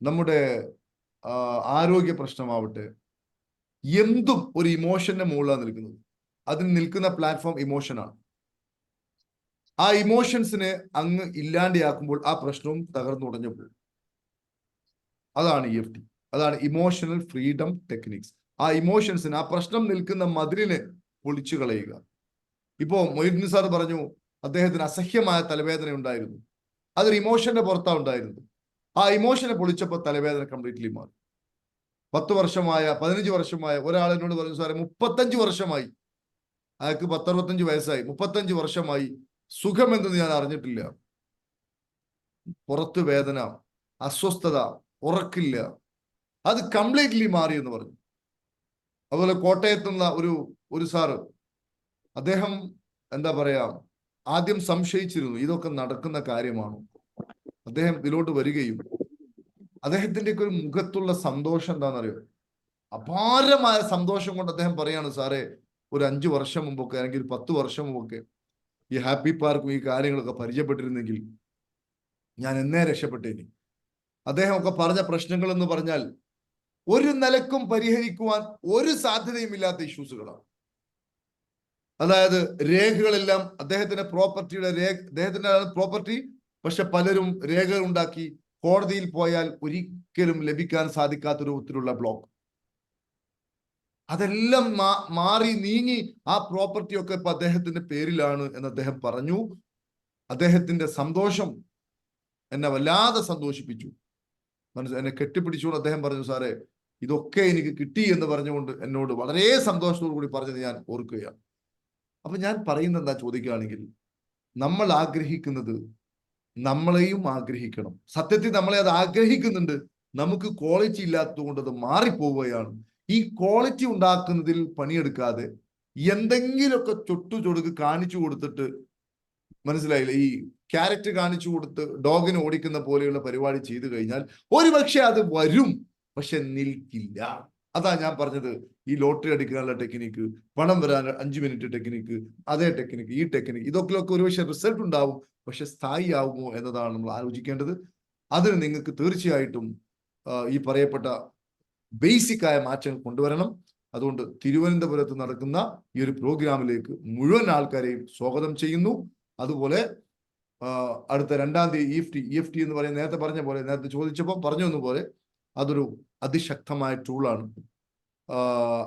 നമ്മുടെ ആരോഗ്യ പ്രശ്നമാവട്ടെ, എന്തും ഒരു ഇമോഷന്റെ മുകളിലാണ് നിൽക്കുന്നത്. അതിന് നിൽക്കുന്ന പ്ലാറ്റ്ഫോം ഇമോഷനാണ്. ആ ഇമോഷൻസിനെ അങ്ങ് ഇല്ലാണ്ടാക്കുമ്പോൾ ആ പ്രശ്നവും തകർന്നുടഞ്ഞു പോകും. അതാണ് EFT. അതാണ് ഇമോഷണൽ ഫ്രീഡം ടെക്നിക്സ്. ആ ഇമോഷൻസിന്, ആ പ്രശ്നം നിൽക്കുന്ന മതിലിനെ പൊളിച്ചു കളയുക. ഇപ്പോ മൊയ്തീൻ സാർ പറഞ്ഞു അദ്ദേഹത്തിന് അസഹ്യമായ തലവേദന ഉണ്ടായിരുന്നു. അതൊരു ഇമോഷന്റെ പുറത്താണ് ഉണ്ടായിരുന്നത്. ആ ഇമോഷനെ പൊളിച്ചപ്പോൾ തലവേദന കംപ്ലീറ്റ്ലി മാറി. 10 വർഷമായ 15 വർഷമായ ഒരാളിനോട് പറഞ്ഞു, സാറേ 35 വർഷമായി, അയാൾക്ക് 10-65 വയസ്സായി, 35 വർഷമായി സുഖമെന്തെന്ന് ഞാൻ അറിഞ്ഞിട്ടില്ല. പുറത്ത് വേദന, അസ്വസ്ഥത, ഉറക്കില്ല, അത് കംപ്ലീറ്റ്ലി മാറി എന്ന് പറഞ്ഞു. അതുപോലെ കോട്ടയത്തുള്ള ഒരു സാറ്, അദ്ദേഹം എന്താ പറയാ, ആദ്യം സംശയിച്ചിരുന്നു ഇതൊക്കെ നടക്കുന്ന കാര്യമാണോ. അദ്ദേഹം ഇതിലോട്ട് വരികയും അദ്ദേഹത്തിന്റെ ഒരു മുഖത്തുള്ള സന്തോഷം എന്താണെന്നറിയോ, അപാരമായ സന്തോഷം കൊണ്ട് അദ്ദേഹം പറയാണ്, സാറേ ഒരു 5 വർഷം മുമ്പൊക്കെ അല്ലെങ്കിൽ 10 വർഷം മുമ്പൊക്കെ ഈ ഹാപ്പി പാർക്കും ഈ കാര്യങ്ങളൊക്കെ പരിചയപ്പെട്ടിരുന്നെങ്കിൽ ഞാൻ എന്നേ രക്ഷപ്പെട്ടേനി. അദ്ദേഹം ഒക്കെ പറഞ്ഞ പ്രശ്നങ്ങൾ എന്ന് പറഞ്ഞാൽ ഒരു നിലക്കും പരിഹരിക്കുവാൻ ഒരു സാധ്യതയും ഇല്ലാത്ത ഇഷ്യൂസുകളാണ്. അതായത് രേഖകളെല്ലാം അദ്ദേഹത്തിന്റെ പ്രോപ്പർട്ടി, പക്ഷെ പലരും രേഖകൾ ഉണ്ടാക്കി കോടതിയിൽ പോയാൽ ഒരിക്കലും ലഭിക്കാൻ സാധിക്കാത്ത രൂപത്തിലുള്ള ബ്ലോക്ക്. അതെല്ലാം മാറി നീങ്ങി ആ പ്രോപ്പർട്ടി ഒക്കെ ഇപ്പൊ അദ്ദേഹത്തിന്റെ പേരിലാണ് എന്ന് അദ്ദേഹം പറഞ്ഞു. അദ്ദേഹത്തിന്റെ സന്തോഷം എന്നെ വല്ലാതെ സന്തോഷിപ്പിച്ചു. എന്നെ കെട്ടിപ്പിടിച്ചുകൊണ്ട് അദ്ദേഹം പറഞ്ഞു, സാറേ ഇതൊക്കെ എനിക്ക് കിട്ടി എന്ന് പറഞ്ഞുകൊണ്ട് എന്നോട് വളരെ സന്തോഷത്തോടു കൂടി പറഞ്ഞത് ഞാൻ ഓർക്കുകയാണ്. അപ്പൊ ഞാൻ പറയുന്നത് എന്താ ചോദിക്കുകയാണെങ്കിൽ, നമ്മൾ ആഗ്രഹിക്കുന്നത് നമ്മളെയും ആഗ്രഹിക്കണം. സത്യത്തിൽ നമ്മളെ അത് ആഗ്രഹിക്കുന്നുണ്ട്, നമുക്ക് ക്വാളിറ്റി ഇല്ലാത്തതുകൊണ്ട് അത് മാറിപ്പോവുകയാണ്. ഈ ക്വാളിറ്റി ഉണ്ടാക്കുന്നതിൽ പണിയെടുക്കാതെ എന്തെങ്കിലുമൊക്കെ ചൊടുക്ക് കാണിച്ചു കൊടുത്തിട്ട്, മനസ്സിലായില്ലേ, ഈ ക്യാരറ്റ് കാണിച്ചു കൊടുത്ത് ഡോഗിനെ ഓടിക്കുന്ന പോലെയുള്ള പരിപാടി ചെയ്തു കഴിഞ്ഞാൽ ഒരുപക്ഷെ അത് വരും, പക്ഷെ നിൽക്കില്ല. അതാ ഞാൻ പറഞ്ഞത്, ഈ ലോട്ടറി അടിക്കാനുള്ള ടെക്നിക്ക്, പണം വരാൻ 5 മിനിറ്റ് ടെക്നിക്ക്, അതേ ടെക്നിക്ക്, ഈ ടെക്നിക്ക്, ഇതൊക്കെ ഒരുപക്ഷെ റിസൾട്ട് ഉണ്ടാവും, പക്ഷെ സ്ഥായി ആവുമോ എന്നതാണ് നമ്മൾ ആലോചിക്കേണ്ടത്. അതിന് നിങ്ങൾക്ക് തീർച്ചയായിട്ടും ഈ പറയപ്പെട്ട ബേസിക് ആയ മാറ്റങ്ങൾ കൊണ്ടുവരണം. അതുകൊണ്ട് തിരുവനന്തപുരത്ത് നടക്കുന്ന ഈ ഒരു പ്രോഗ്രാമിലേക്ക് മുഴുവൻ ആൾക്കാരെയും സ്വാഗതം ചെയ്യുന്നു. അതുപോലെ അടുത്ത 2-ാം തീയതി EFT എന്ന് പറയുന്നത് നേരത്തെ ചോദിച്ചപ്പോൾ പറഞ്ഞു എന്നപോലെ അതൊരു അതിശക്തമായ ടൂളാണ്.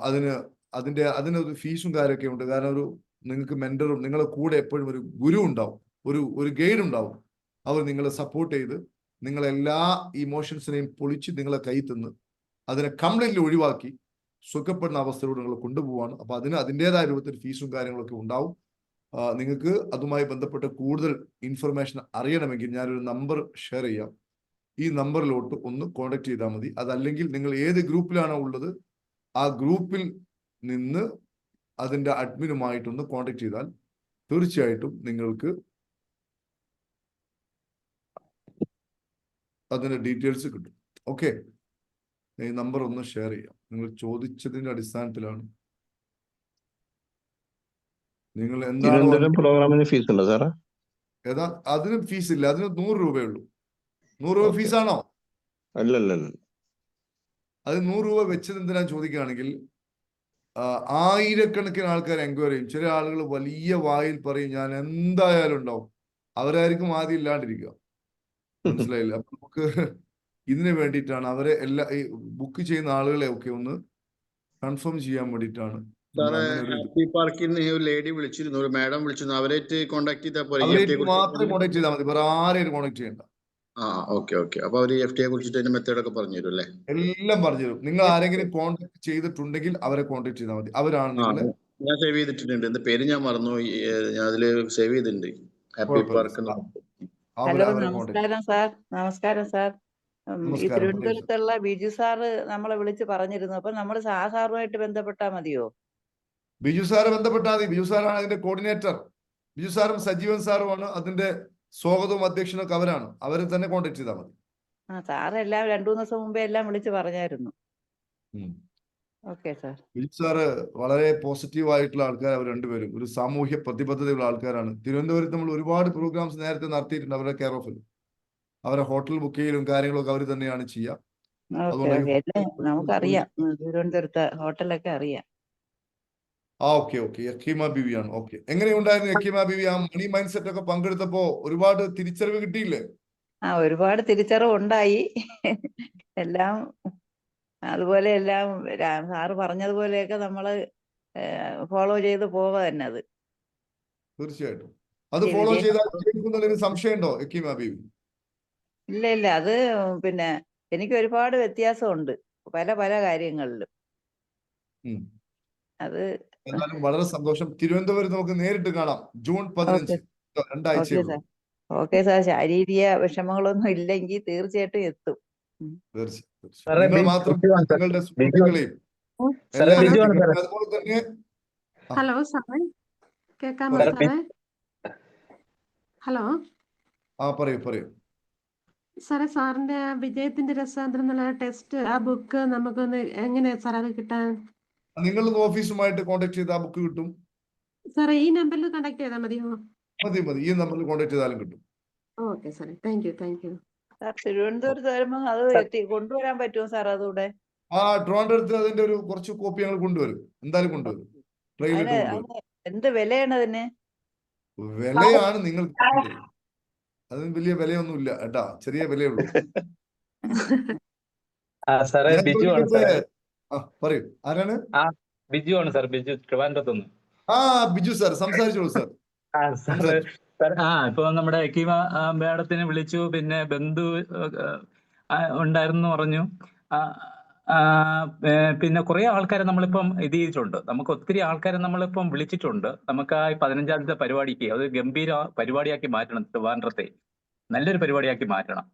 അതിനൊരു ഫീസും കാര്യമൊക്കെ ഉണ്ട്. കാരണം നിങ്ങൾക്ക് മെന്ററും നിങ്ങളുടെ കൂടെ എപ്പോഴും ഒരു ഗുരു ഉണ്ടാവും, ഒരു ഗൈഡ് ഉണ്ടാവും. അവർ നിങ്ങളെ സപ്പോർട്ട് ചെയ്ത് നിങ്ങളെല്ലാ ഇമോഷൻസിനെയും പൊളിച്ച് നിങ്ങളെ കൈ തന്ന് അതിനെ കംപ്ലീറ്റ്ലി ഒഴിവാക്കി സുഖപ്പെടുന്ന അവസ്ഥയിലൂടെ നിങ്ങൾ കൊണ്ടുപോവാണ്. അപ്പൊ അതിൻ്റെതായ രൂപത്തിൽ ഫീസും കാര്യങ്ങളൊക്കെ ഉണ്ടാവും. നിങ്ങൾക്ക് അതുമായി ബന്ധപ്പെട്ട കൂടുതൽ ഇൻഫർമേഷൻ അറിയണമെങ്കിൽ ഞാനൊരു നമ്പർ ഷെയർ ചെയ്യാം. ഈ നമ്പറിലോട്ട് ഒന്ന് കോൺടാക്ട് ചെയ്താൽ മതി. അതല്ലെങ്കിൽ നിങ്ങൾ ഏത് ഗ്രൂപ്പിലാണോ ഉള്ളത് ആ ഗ്രൂപ്പിൽ നിന്ന് അതിൻ്റെ അഡ്മിനുമായിട്ടൊന്ന് കോൺടാക്ട് ചെയ്താൽ തീർച്ചയായിട്ടും നിങ്ങൾക്ക് അതിൻ്റെ ഡീറ്റെയിൽസ് കിട്ടും. ഓക്കെ, ഈ നമ്പർ ഒന്ന് ഷെയർ ചെയ്യാം. നിങ്ങൾ ചോദിച്ചതിന്റെ അടിസ്ഥാനത്തിലാണ്. നിങ്ങൾ
തിരുവനന്തപുരം പ്രോഗ്രാമിന് ഫീസ് ഉണ്ടോ സാറേ?
ഏതാ? അതിന് ഫീസ് ഇല്ല. അതിന് 100 രൂപയുള്ളൂ. 100 രൂപ ഫീസാണോ?
അല്ലല്ല.
അത് 100 രൂപ വെച്ചത് എന്തിനാ ചോദിക്കുകയാണെങ്കിൽ ആയിരക്കണക്കിന് ആൾക്കാർ എൻക്വയറി ചെയ്യും. ചില ആളുകൾ വലിയ വായിൽ പറയും ഞാൻ എന്തായാലും ഉണ്ടാവും. അവരായിരിക്കും ആദ്യം ഇല്ലാണ്ടിരിക്കുക. മനസ്സിലായില്ല? അപ്പൊ നമുക്ക് ഇതിനു വേണ്ടിയിട്ടാണ് അവരെ ഈ ബുക്ക് ചെയ്യുന്ന ആളുകളെ ഒക്കെ ഒന്ന് കൺഫേം ചെയ്യാൻ വേണ്ടിയിട്ടാണ്.
ഹാപ്പി പാർക്കിൽ നിന്ന് ഒരു ലേഡി വിളിച്ചിരുന്നു, ഒരു മാഡം വിളിച്ചിരുന്നു. അവരായിട്ട് കോൺടാക്ട് ചെയ്താൽ
അവരായിട്ട് മാത്രമേ കോൺടാക്ട് ചെയ്താൽ മതി, വേറെ ആരെയും കോൺടാക്ട് ചെയ്യണ്ട.
ഓക്കെ. അപ്പൊ അവര് FTA കുറിച്ചിട്ട് അതിന്റെ മെത്തേഡ് ഒക്കെ പറഞ്ഞു തരും അല്ലേ?
എല്ലാം പറഞ്ഞു തരും. നിങ്ങൾ ആരെങ്കിലും കോൺടാക്ട് ചെയ്തിട്ടുണ്ടെങ്കിൽ അവരെ കോൺടാക്ട് ചെയ്താൽ മതി. അവരാണ് നിങ്ങളെ.
ഞാൻ സേവ് ചെയ്തിട്ടുണ്ട്. എന്റെ പേര് ഞാൻ മറന്നു. ഞാൻ അതില് സേവ് ചെയ്തിട്ടുണ്ട്. Happy park.
ഹലോ, നമസ്കാരം സാർ. നമസ്കാരം സാർ. ഈ തിരുവനന്തപുരത്തുള്ള ബിജു സാറ് നമ്മളെ വിളിച്ച് പറഞ്ഞിരുന്നു. അപ്പൊ നമ്മൾ സാറുമായിട്ട് ബന്ധപ്പെട്ടാ മതിയോ?
ബിജു സാറ് ബന്ധപ്പെട്ടാൽ മതി. ബിജു സാറാണ് അതിന്റെ കോർഡിനേറ്റർ. ബിജു സാറും സജീവൻ സാറുമാണ് അതിന്റെ സ്വാഗതവും അധ്യക്ഷനൊക്കെ അവരാണ്. അവരെ തന്നെ കോൺടാക്ട് ചെയ്താൽ മതി.
സാറ് എല്ലാം 2-3 ദിവസം മുമ്പേ എല്ലാം വിളിച്ച് പറഞ്ഞായിരുന്നു. Okay sir.
ബിജു സാറ് വളരെ പോസിറ്റീവ് ആയിട്ടുള്ള ആൾക്കാർ. അവർ രണ്ടുപേരും ഒരു സാമൂഹ്യ പ്രതിബദ്ധതയുള്ള ആൾക്കാരാണ്. തിരുവനന്തപുരത്ത് നമ്മൾ ഒരുപാട് പ്രോഗ്രാംസ് നേരത്തെ നടത്തിയിട്ടുണ്ട് അവരുടെ കെയർ ഓഫിൽ. അവരെ ഹോട്ടൽ ബുക്ക് ചെയ്യലും കാര്യങ്ങളൊക്കെ അവർ തന്നെയാണ് ചെയ്യുക.
നമുക്കറിയാം, തിരുവനന്തപുരത്തെ ഹോട്ടലൊക്കെ അറിയാം.
ഓക്കെ. യക്കീമ ബിവിയാണ്. ഓക്കെ, എങ്ങനെയുണ്ടായിരുന്നു യക്കീമ ബിവി? ആ മണി മൈൻഡ് സെറ്റ് ഒക്കെ പങ്കെടുത്തപ്പോ ഒരുപാട് തിരിച്ചറിവ് കിട്ടിയില്ലേ?
ഒരുപാട് തിരിച്ചറിവ് ഉണ്ടായി. എല്ലാം അതുപോലെ എല്ലാം സാറ് പറഞ്ഞതുപോലെയൊക്കെ നമ്മള് ഫോളോ ചെയ്ത് പോവുക തന്നെ. അത്
തീർച്ചയായിട്ടും അത് ഫോളോ ചെയ്താൽ സംശയമുണ്ടോ യക്കീമ ബിവി?
ഇല്ല, അത് പിന്നെ എനിക്ക് ഒരുപാട് വ്യത്യാസമുണ്ട് പല കാര്യങ്ങളിലും. അത്
എന്നാലും വളരെ സന്തോഷം. തിരുവനന്തപുരം നമുക്ക് നേരിട്ട് കാണാം ജൂൺ 15, 2 ആഴ്ച.
Okay sir. ശാരീരിക വിഷമങ്ങളൊന്നും ഇല്ലെങ്കിൽ തീർച്ചയായിട്ടും എത്തും.
നിങ്ങൾ മാത്രം നിങ്ങളുടെ സുഹൃത്തുക്കളെയും അതുപോലെ തന്നെ.
ഹലോ സാറേ, കേൾക്കാമോ സാറേ? ഹലോ
പറയൂ.
സാറേ, സാറിന്റെ വിജയത്തിന്റെ രസാന്തരം എന്നുള്ള ടെസ്റ്റ് ആ ബുക്ക് നമുക്കൊന്ന് എങ്ങനെയാ സാർ അത് കിട്ടാൻ?
നിങ്ങൾ ഓഫീസുമായിട്ട് കോൺടാക്ട് ചെയ്ത് ആ ബുക്ക് കിട്ടും.
സാറേ, ഈ നമ്പറിൽ കോൺടാക്ട് ചെയ്താൽ മതിയോ?
മതി. ഈ നമ്പറിൽ കോൺടാക്ട് ചെയ്താലും കിട്ടും.
ഓക്കെ സാറേ, താങ്ക് യു.
സാർ, തിരുവനന്തപുരത്ത് വരുമ്പോ അത് കൊണ്ടുവരാൻ പറ്റുമോ സാർ? അതുകൂടെ
ട്രിവാൻഡ്രത്ത് അതിന്റെ ഒരു കുറച്ച് കോപ്പി ഞങ്ങൾ കൊണ്ടുവരും. എന്തായാലും കൊണ്ടുവരും.
എന്ത് വിലയാണ് അതിന്?
വിലയാണ് നിങ്ങൾക്ക് അതിന് വലിയ വിലയൊന്നും ഇല്ല കേട്ടാ, ചെറിയ വിലയുള്ളൂ. പറയൂ, ആരാണ്?
ബിജു ആണ് സാർ. ബിജു ട്രിവാൻഡ്രത്തുനിന്ന്.
ബിജു സാർ, സംസാരിച്ചോളൂ സാർ.
ഇപ്പൊ നമ്മുടെ യക്കീമ മേഡത്തിനെ വിളിച്ചു. പിന്നെ ബന്ധു ഉണ്ടായിരുന്നു പറഞ്ഞു. പിന്നെ കുറെ ആൾക്കാരെ നമ്മളിപ്പം ഇത് ചെയ്തിട്ടുണ്ട്. നമുക്ക് ഒത്തിരി ആൾക്കാരെ നമ്മളിപ്പം വിളിച്ചിട്ടുണ്ട്. നമുക്ക് ആ 15-ാം തീയതി പരിപാടിക്ക് അത് ഗംഭീര പരിപാടിയാക്കി മാറ്റണം. ട്രിവാൻഡ്രത്തെ നല്ലൊരു പരിപാടിയാക്കി മാറ്റണം.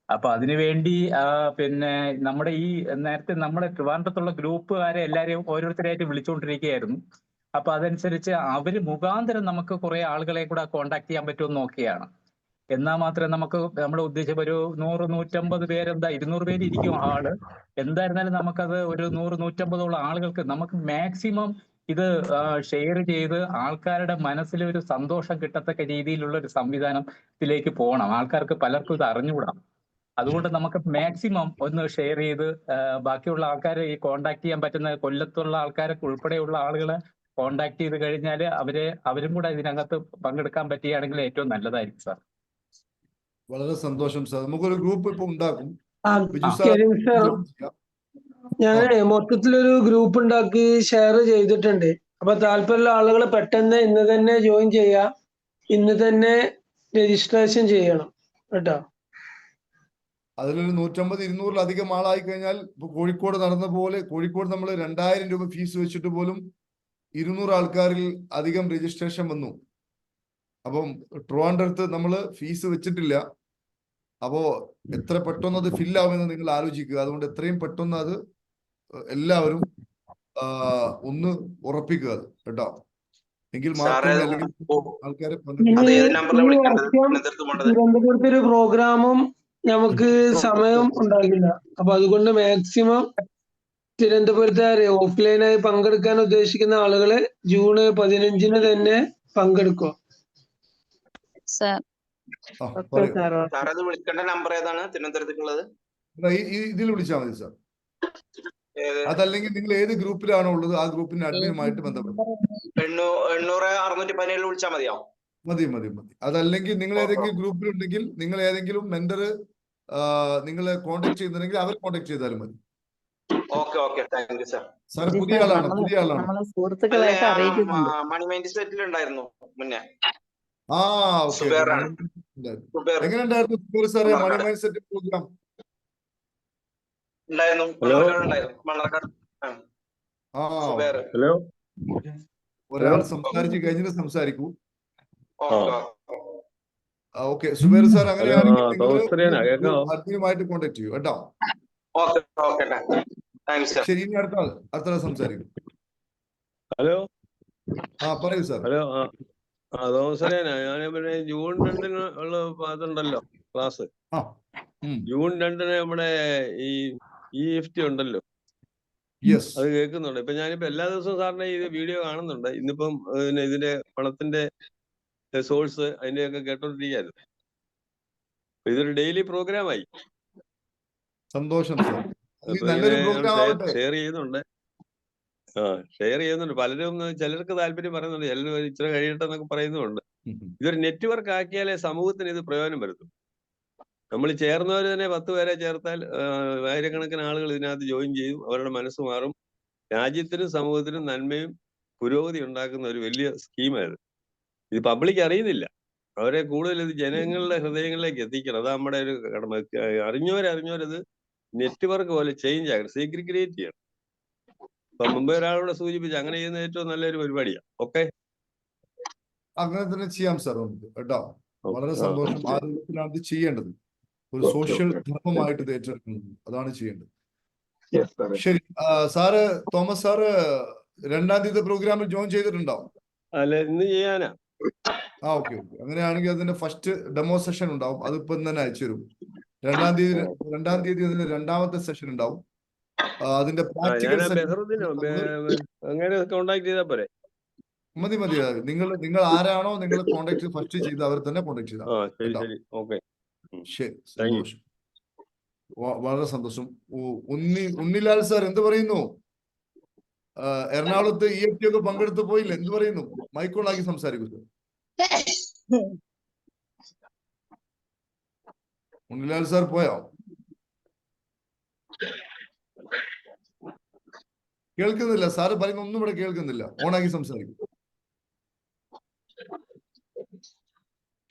അപ്പൊ അതിനുവേണ്ടി പിന്നെ നമ്മുടെ ഈ നേരത്തെ നമ്മുടെ ട്രിവാൻഡ്രത്തുള്ള ഗ്രൂപ്പുകാരെ എല്ലാവരെയും ഓരോരുത്തരായിട്ട് വിളിച്ചുകൊണ്ടിരിക്കുകയായിരുന്നു. അപ്പൊ അതനുസരിച്ച് അവര് മുഖാന്തരം നമുക്ക് കുറെ ആളുകളെ കൂടെ കോണ്ടാക്ട് ചെയ്യാൻ പറ്റുമെന്ന് നോക്കിയാണ്. എന്നാൽ മാത്രമേ നമുക്ക് നമ്മുടെ ഉദ്ദേശം ഒരു 100-150 പേരെന്താ 200 പേര് ഇരിക്കും ആള്. എന്തായിരുന്നാലും നമുക്കത് ഒരു 100-150 ആളുകൾക്ക് നമുക്ക് മാക്സിമം ഇത് ഷെയർ ചെയ്ത് ആൾക്കാരുടെ മനസ്സിൽ ഒരു സന്തോഷം കിട്ടത്തക്ക രീതിയിലുള്ള ഒരു സംവിധാനത്തിലേക്ക് പോകണം. ആൾക്കാർക്ക് പലർക്കും ഇത് അറിഞ്ഞുകൂടാം. അതുകൊണ്ട് നമുക്ക് മാക്സിമം ഒന്ന് ഷെയർ ചെയ്ത് ബാക്കിയുള്ള ആൾക്കാരെ ഈ കോണ്ടാക്ട് ചെയ്യാൻ പറ്റുന്ന കൊല്ലത്തുള്ള ആൾക്കാരൊക്കെ ഉൾപ്പെടെയുള്ള ആളുകളെ കോണ്ടാക്ട് ചെയ്ത് കഴിഞ്ഞാൽ അവരും കൂടെ ഇതിനകത്ത് പങ്കെടുക്കാൻ പറ്റുകയാണെങ്കിൽ ഏറ്റവും നല്ലതായിരിക്കും സാർ.
വളരെ സന്തോഷം സാർ. നമുക്കൊരു ഗ്രൂപ്പ് ഇപ്പൊ ഉണ്ടാക്കും.
ഞാൻ മൊത്തത്തിലൊരു ഗ്രൂപ്പ് ഉണ്ടാക്കി ഷെയർ ചെയ്തിട്ടുണ്ട്. അപ്പൊ താല്പര്യമുള്ള ആളുകൾ പെട്ടെന്ന് ഇന്ന് തന്നെ ജോയിൻ ചെയ്യാം. ഇന്ന് തന്നെ രജിസ്ട്രേഷൻ ചെയ്യണം കേട്ടോ.
അതിലൊരു 150-200-ലധികം ആളായി കഴിഞ്ഞാൽ ഇപ്പൊ കോഴിക്കോട് നടന്ന പോലെ കോഴിക്കോട് നമ്മൾ 2000 രൂപ ഫീസ് വെച്ചിട്ട് പോലും 200 ആൾക്കാരിൽ അധികം രജിസ്ട്രേഷൻ വന്നു. അപ്പം ട്രിവാൻഡ്രത്ത് നമ്മൾ ഫീസ് വെച്ചിട്ടില്ല. അപ്പോ എത്ര പെട്ടെന്ന് അത് ഫില്ലാവുമെന്ന് നിങ്ങൾ ആലോചിക്കുക. അതുകൊണ്ട് എത്രയും പെട്ടെന്ന് അത് എല്ലാവരും ഒന്ന് ഉറപ്പിക്കുക അത് കേട്ടോ. എങ്കിൽ മാത്രമേ അല്ലെങ്കിൽ ആൾക്കാരെ
തിരുവനന്തപുരത്ത് ഒരു പ്രോഗ്രാമും നമുക്ക് സമയം ഉണ്ടാകില്ല. അപ്പൊ അതുകൊണ്ട് മാക്സിമം തിരുവനന്തപുരത്തെ ഓഫ്ലൈനായി പങ്കെടുക്കാൻ ഉദ്ദേശിക്കുന്ന ആളുകള് ജൂൺ 15 തന്നെ പങ്കെടുക്കുക.
വിളിക്കേണ്ട നമ്പർ ഏതാണ് തിരുവനന്തപുരത്തേക്കുള്ളത്?
ഇതിൽ വിളിച്ചാൽ മതി സാർ. അതല്ലെങ്കിൽ നിങ്ങൾ ഏത് ഗ്രൂപ്പിലാണോ ഉള്ളത് ആ ഗ്രൂപ്പിന്റെ അഡ്മിനുമായിട്ട് ബന്ധപ്പെടും.
800-617 വിളിച്ചാൽ മതിയോ?
മതി. അതല്ലെങ്കിൽ നിങ്ങൾ ഏതെങ്കിലും ഗ്രൂപ്പിലുണ്ടെങ്കിൽ നിങ്ങൾ ഏതെങ്കിലും മെന്റർ നിങ്ങളെ കോൺടാക്ട് ചെയ്യുന്നുണ്ടെങ്കിൽ അവർ കോൺടാക്ട് ചെയ്താലും മതി. സാർ പുതിയ ആളാണ്.
മണി മൈൻഡ് സെറ്റിൽ ഉണ്ടായിരുന്നു മുന്നേ.
എങ്ങനെയുണ്ടായിരുന്നു സാറേ മണി മൈൻഡ് സെറ്റ് പ്രോഗ്രാം? ഒരാൾ സംസാരിച്ച് കഴിഞ്ഞിട്ട് സംസാരിക്കൂ. ഓക്കെ സുബേർ സാർ, അങ്ങനെയാണെങ്കിൽ അഡ്മിനുമായിട്ട് കോൺടാക്ട് ചെയ്യൂ കേട്ടോ. ശരി, ഇനി അടുത്ത ആൾ സംസാരിക്കും.
ഹലോ,
പറയൂ സാർ.
ഹലോ. തോമസറിയാനാ. ഞാൻ പിന്നെ ജൂൺ 2 ഉള്ള അതുണ്ടല്ലോ ക്ലാസ്. ജൂൺ 2 നമ്മുടെ ഈ EFT ഉണ്ടല്ലോ, അത് കേൾക്കുന്നുണ്ട്. ഇപ്പൊ ഞാനിപ്പോ എല്ലാ ദിവസവും സാറിന്റെ ഈ വീഡിയോ കാണുന്നുണ്ട്. ഇന്നിപ്പം ഇതിന്റെ പണത്തിന്റെ സോഴ്സ് അതിന്റെയൊക്കെ കേട്ടോണ്ടിരിക്കായിരുന്നു. ഇതൊരു ഡെയിലി പ്രോഗ്രാമായി.
സന്തോഷം സാർ.
ഷെയർ ചെയ്യുന്നുണ്ട്. ഷെയർ ചെയ്യുന്നുണ്ട് പലരും. ചിലർക്ക് താല്പര്യം പറയുന്നുണ്ട്, ചിലർ ഇച്ചിരി കഴിയട്ടെ എന്നൊക്കെ പറയുന്നുണ്ട്. ഇതൊരു നെറ്റ്വർക്ക് ആക്കിയാലേ സമൂഹത്തിന് ഇത് പ്രയോജനം വരുത്തും. നമ്മൾ ചേർന്നവർ തന്നെ 10 പേരെ ചേർത്താൽ ആയിരക്കണക്കിന് ആളുകൾ ഇതിനകത്ത് ജോയിൻ ചെയ്യും. അവരുടെ മനസ്സ് മാറും. രാജ്യത്തിനും സമൂഹത്തിനും നന്മയും പുരോഗതി ഉണ്ടാക്കുന്ന ഒരു വലിയ സ്കീമായത്. ഇത് പബ്ലിക് അറിയുന്നില്ല. അവരെ കൂടുതൽ ഇത് ജനങ്ങളുടെ ഹൃദയങ്ങളിലേക്ക് എത്തിക്കണം. അതാ നമ്മുടെ ഒരു കടമ. അറിഞ്ഞവരത് നെറ്റ്വർക്ക് പോലെ ചേഞ്ച് ആക്കണം, സീക്രട്ട് ക്രിയേറ്റ് ചെയ്യണം. ഇപ്പൊ മുമ്പ് ഒരാളോട് സൂചിപ്പിച്ചു, അങ്ങനെ ചെയ്യുന്ന ഏറ്റവും നല്ലൊരു പരിപാടിയാണ്. ഓക്കെ,
അങ്ങനെ തന്നെ ചെയ്യാം സാർ കേട്ടോ. വളരെ സന്തോഷം. ആ രൂപത്തിലാണ് ഇത് ചെയ്യേണ്ടത്. ഒരു സോഷ്യൽ ധർമ്മമായിട്ട് ഇത് ഏറ്റെടുക്കുന്നത്, അതാണ് ചെയ്യേണ്ടത്. ശരി സാറ്, തോമസ് സാറ് 2-ാം തീയതി പ്രോഗ്രാമിൽ ജോയിൻ ചെയ്തിട്ടുണ്ടോ?
അല്ല, ഇന്ന് ചെയ്യാനാ.
ഓക്കെ. അങ്ങനെയാണെങ്കിൽ അതിന്റെ ഫസ്റ്റ് ഡെമോ സെഷൻ ഉണ്ടാവും. അതിപ്പോ തന്നെ അയച്ചു തരും. 2-ാം തീയതി അതിന്റെ 2ാമത്തെ സെഷൻ ഉണ്ടാവും. അതിന്റെ പ്രാക്ടിക്കൽ മതി. നിങ്ങൾ ആരാണോ നിങ്ങൾ കോൺടാക്ട് ഫസ്റ്റ് ചെയ്ത് അവർ തന്നെ കോൺടാക്ട് ചെയ്താൽ. ശരി, സന്തോഷം. വളരെ സന്തോഷം. ഉണ്ണിലാൽ സാർ എന്ത് പറയുന്നു? എറണാകുളത്ത് EFT ഒക്കെ പങ്കെടുത്ത് പോയില്ല, എന്ത് പറയുന്നു? മൈക്കോണാക്കി സംസാരിക്കൂ സാർ. ഉണ്ണിലാൽ സാർ പോയോ? കേൾക്കുന്നില്ല സാറ് പറയുന്ന ഒന്നും ഇവിടെ കേൾക്കുന്നില്ല. ഓണാക്കി സംസാരിക്കും.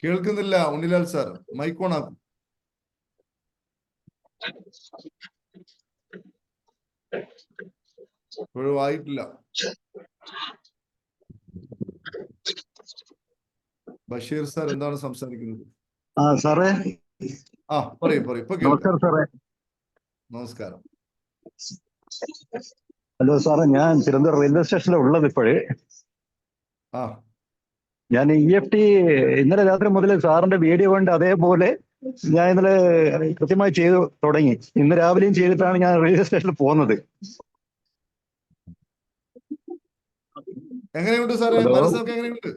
കേൾക്കുന്നില്ല ഉണ്ണിലാൽ സാർ, മൈക്ക് ഓണാക്കും. ഇപ്പോഴും ആയിട്ടില്ല. ബഷീർ സാർ എന്താണ് സംസാരിക്കുന്നത്?
സാറേ,
പറയൂ. ഇപ്പൊ നമസ്കാരം.
ഹലോ സാറേ, ഞാൻ തിരുവനന്തപുരം റെയിൽവേ സ്റ്റേഷനിലാണ് ഉള്ളത് ഇപ്പോഴേ. ഞാൻ EFT ഇന്നലെ രാത്രി മുതൽ സാറിന്റെ വീഡിയോ കൊണ്ട് അതേപോലെ ഞാൻ ഇന്നലെ കൃത്യമായി ചെയ്തു തുടങ്ങി. ഇന്ന് രാവിലെയും ചെയ്തിട്ടാണ് ഞാൻ റെയിൽവേ സ്റ്റേഷനിൽ പോകുന്നത്.
എങ്ങനെയുണ്ട് സാറേ? മനസ്സൊക്കെ എങ്ങനെയുണ്ട്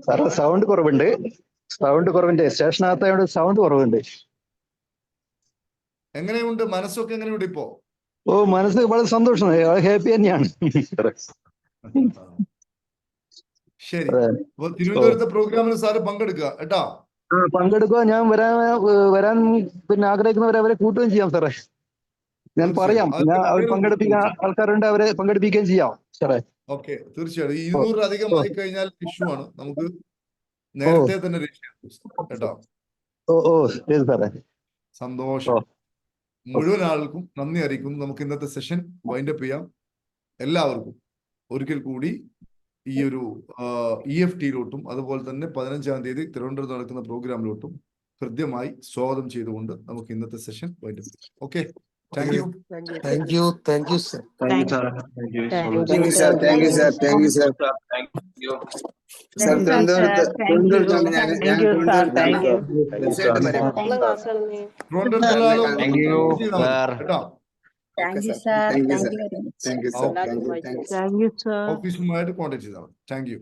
സാറേ? സൗണ്ട് കുറവുണ്ട്. സ്റ്റേഷനകത്തായോണ്ട് സൗണ്ട് കുറവുണ്ട്.
എങ്ങനെയുണ്ട് മനസ്സൊക്കെ? എങ്ങനെയുണ്ട് ഇപ്പോ?
മനസ്സ് വളരെ സന്തോഷം, ഹാപ്പി തന്നെയാണ്.
ശരി, തിരുവനന്തപുരത്തെ പ്രോഗ്രാമിന് സാറ് പങ്കെടുക്കുക കേട്ടോ.
പങ്കെടുക്കുക. ഞാൻ വരാൻ പിന്നെ ആഗ്രഹിക്കുന്നവരെ അവരെ കൂട്ടുകയും ചെയ്യാം സാറേ. ഞാൻ പറയാം, അവർ പങ്കെടുപ്പിക്കാൻ ആൾക്കാരുണ്ട്, അവരെ പങ്കെടുപ്പിക്കുകയും ചെയ്യാം സാറേ.
ഓക്കെ, തീർച്ചയായിട്ടും. 200 അധികം ആയി കഴിഞ്ഞാൽ ഇഷ്യൂ ആണ്. നമുക്ക് നേരത്തെ തന്നെ രജിസ്റ്റർ ചെയ്തു കേട്ടോ.
ഓ ശരി സാറേ.
സന്തോഷം. മുഴുവൻ ആൾക്കും നന്ദി അറിയിക്കുന്നു. നമുക്ക് ഇന്നത്തെ സെഷൻ വൈൻഡ് അപ്പ് ചെയ്യാം. എല്ലാവർക്കും ഒരിക്കൽ കൂടി ഈ ഒരു EFT-ലോട്ടും അതുപോലെ തന്നെ 15-ാം തീയതി തിരുവനന്തപുരത്ത് നടക്കുന്ന പ്രോഗ്രാമിലോട്ടും ഹൃദ്യമായി സ്വാഗതം ചെയ്തുകൊണ്ട് നമുക്ക് ഇന്നത്തെ സെഷൻ വൈൻഡ് അപ്പ് ചെയ്യാം. Okay, thank you.
Thank you sir.
Thank you sir.
Thank you sir. Thank you sir. Thank you sir. Sir തിരുവനന്തപുരത്താണ് ഞാൻ തീർച്ചയായിട്ടും വരാം.
കേട്ടോ.
Thank you sir.
Thank you sir. Thank you sir.
ഓഫീസുമായിട്ട് contact ചെയ്താൽ മതി. Thank U.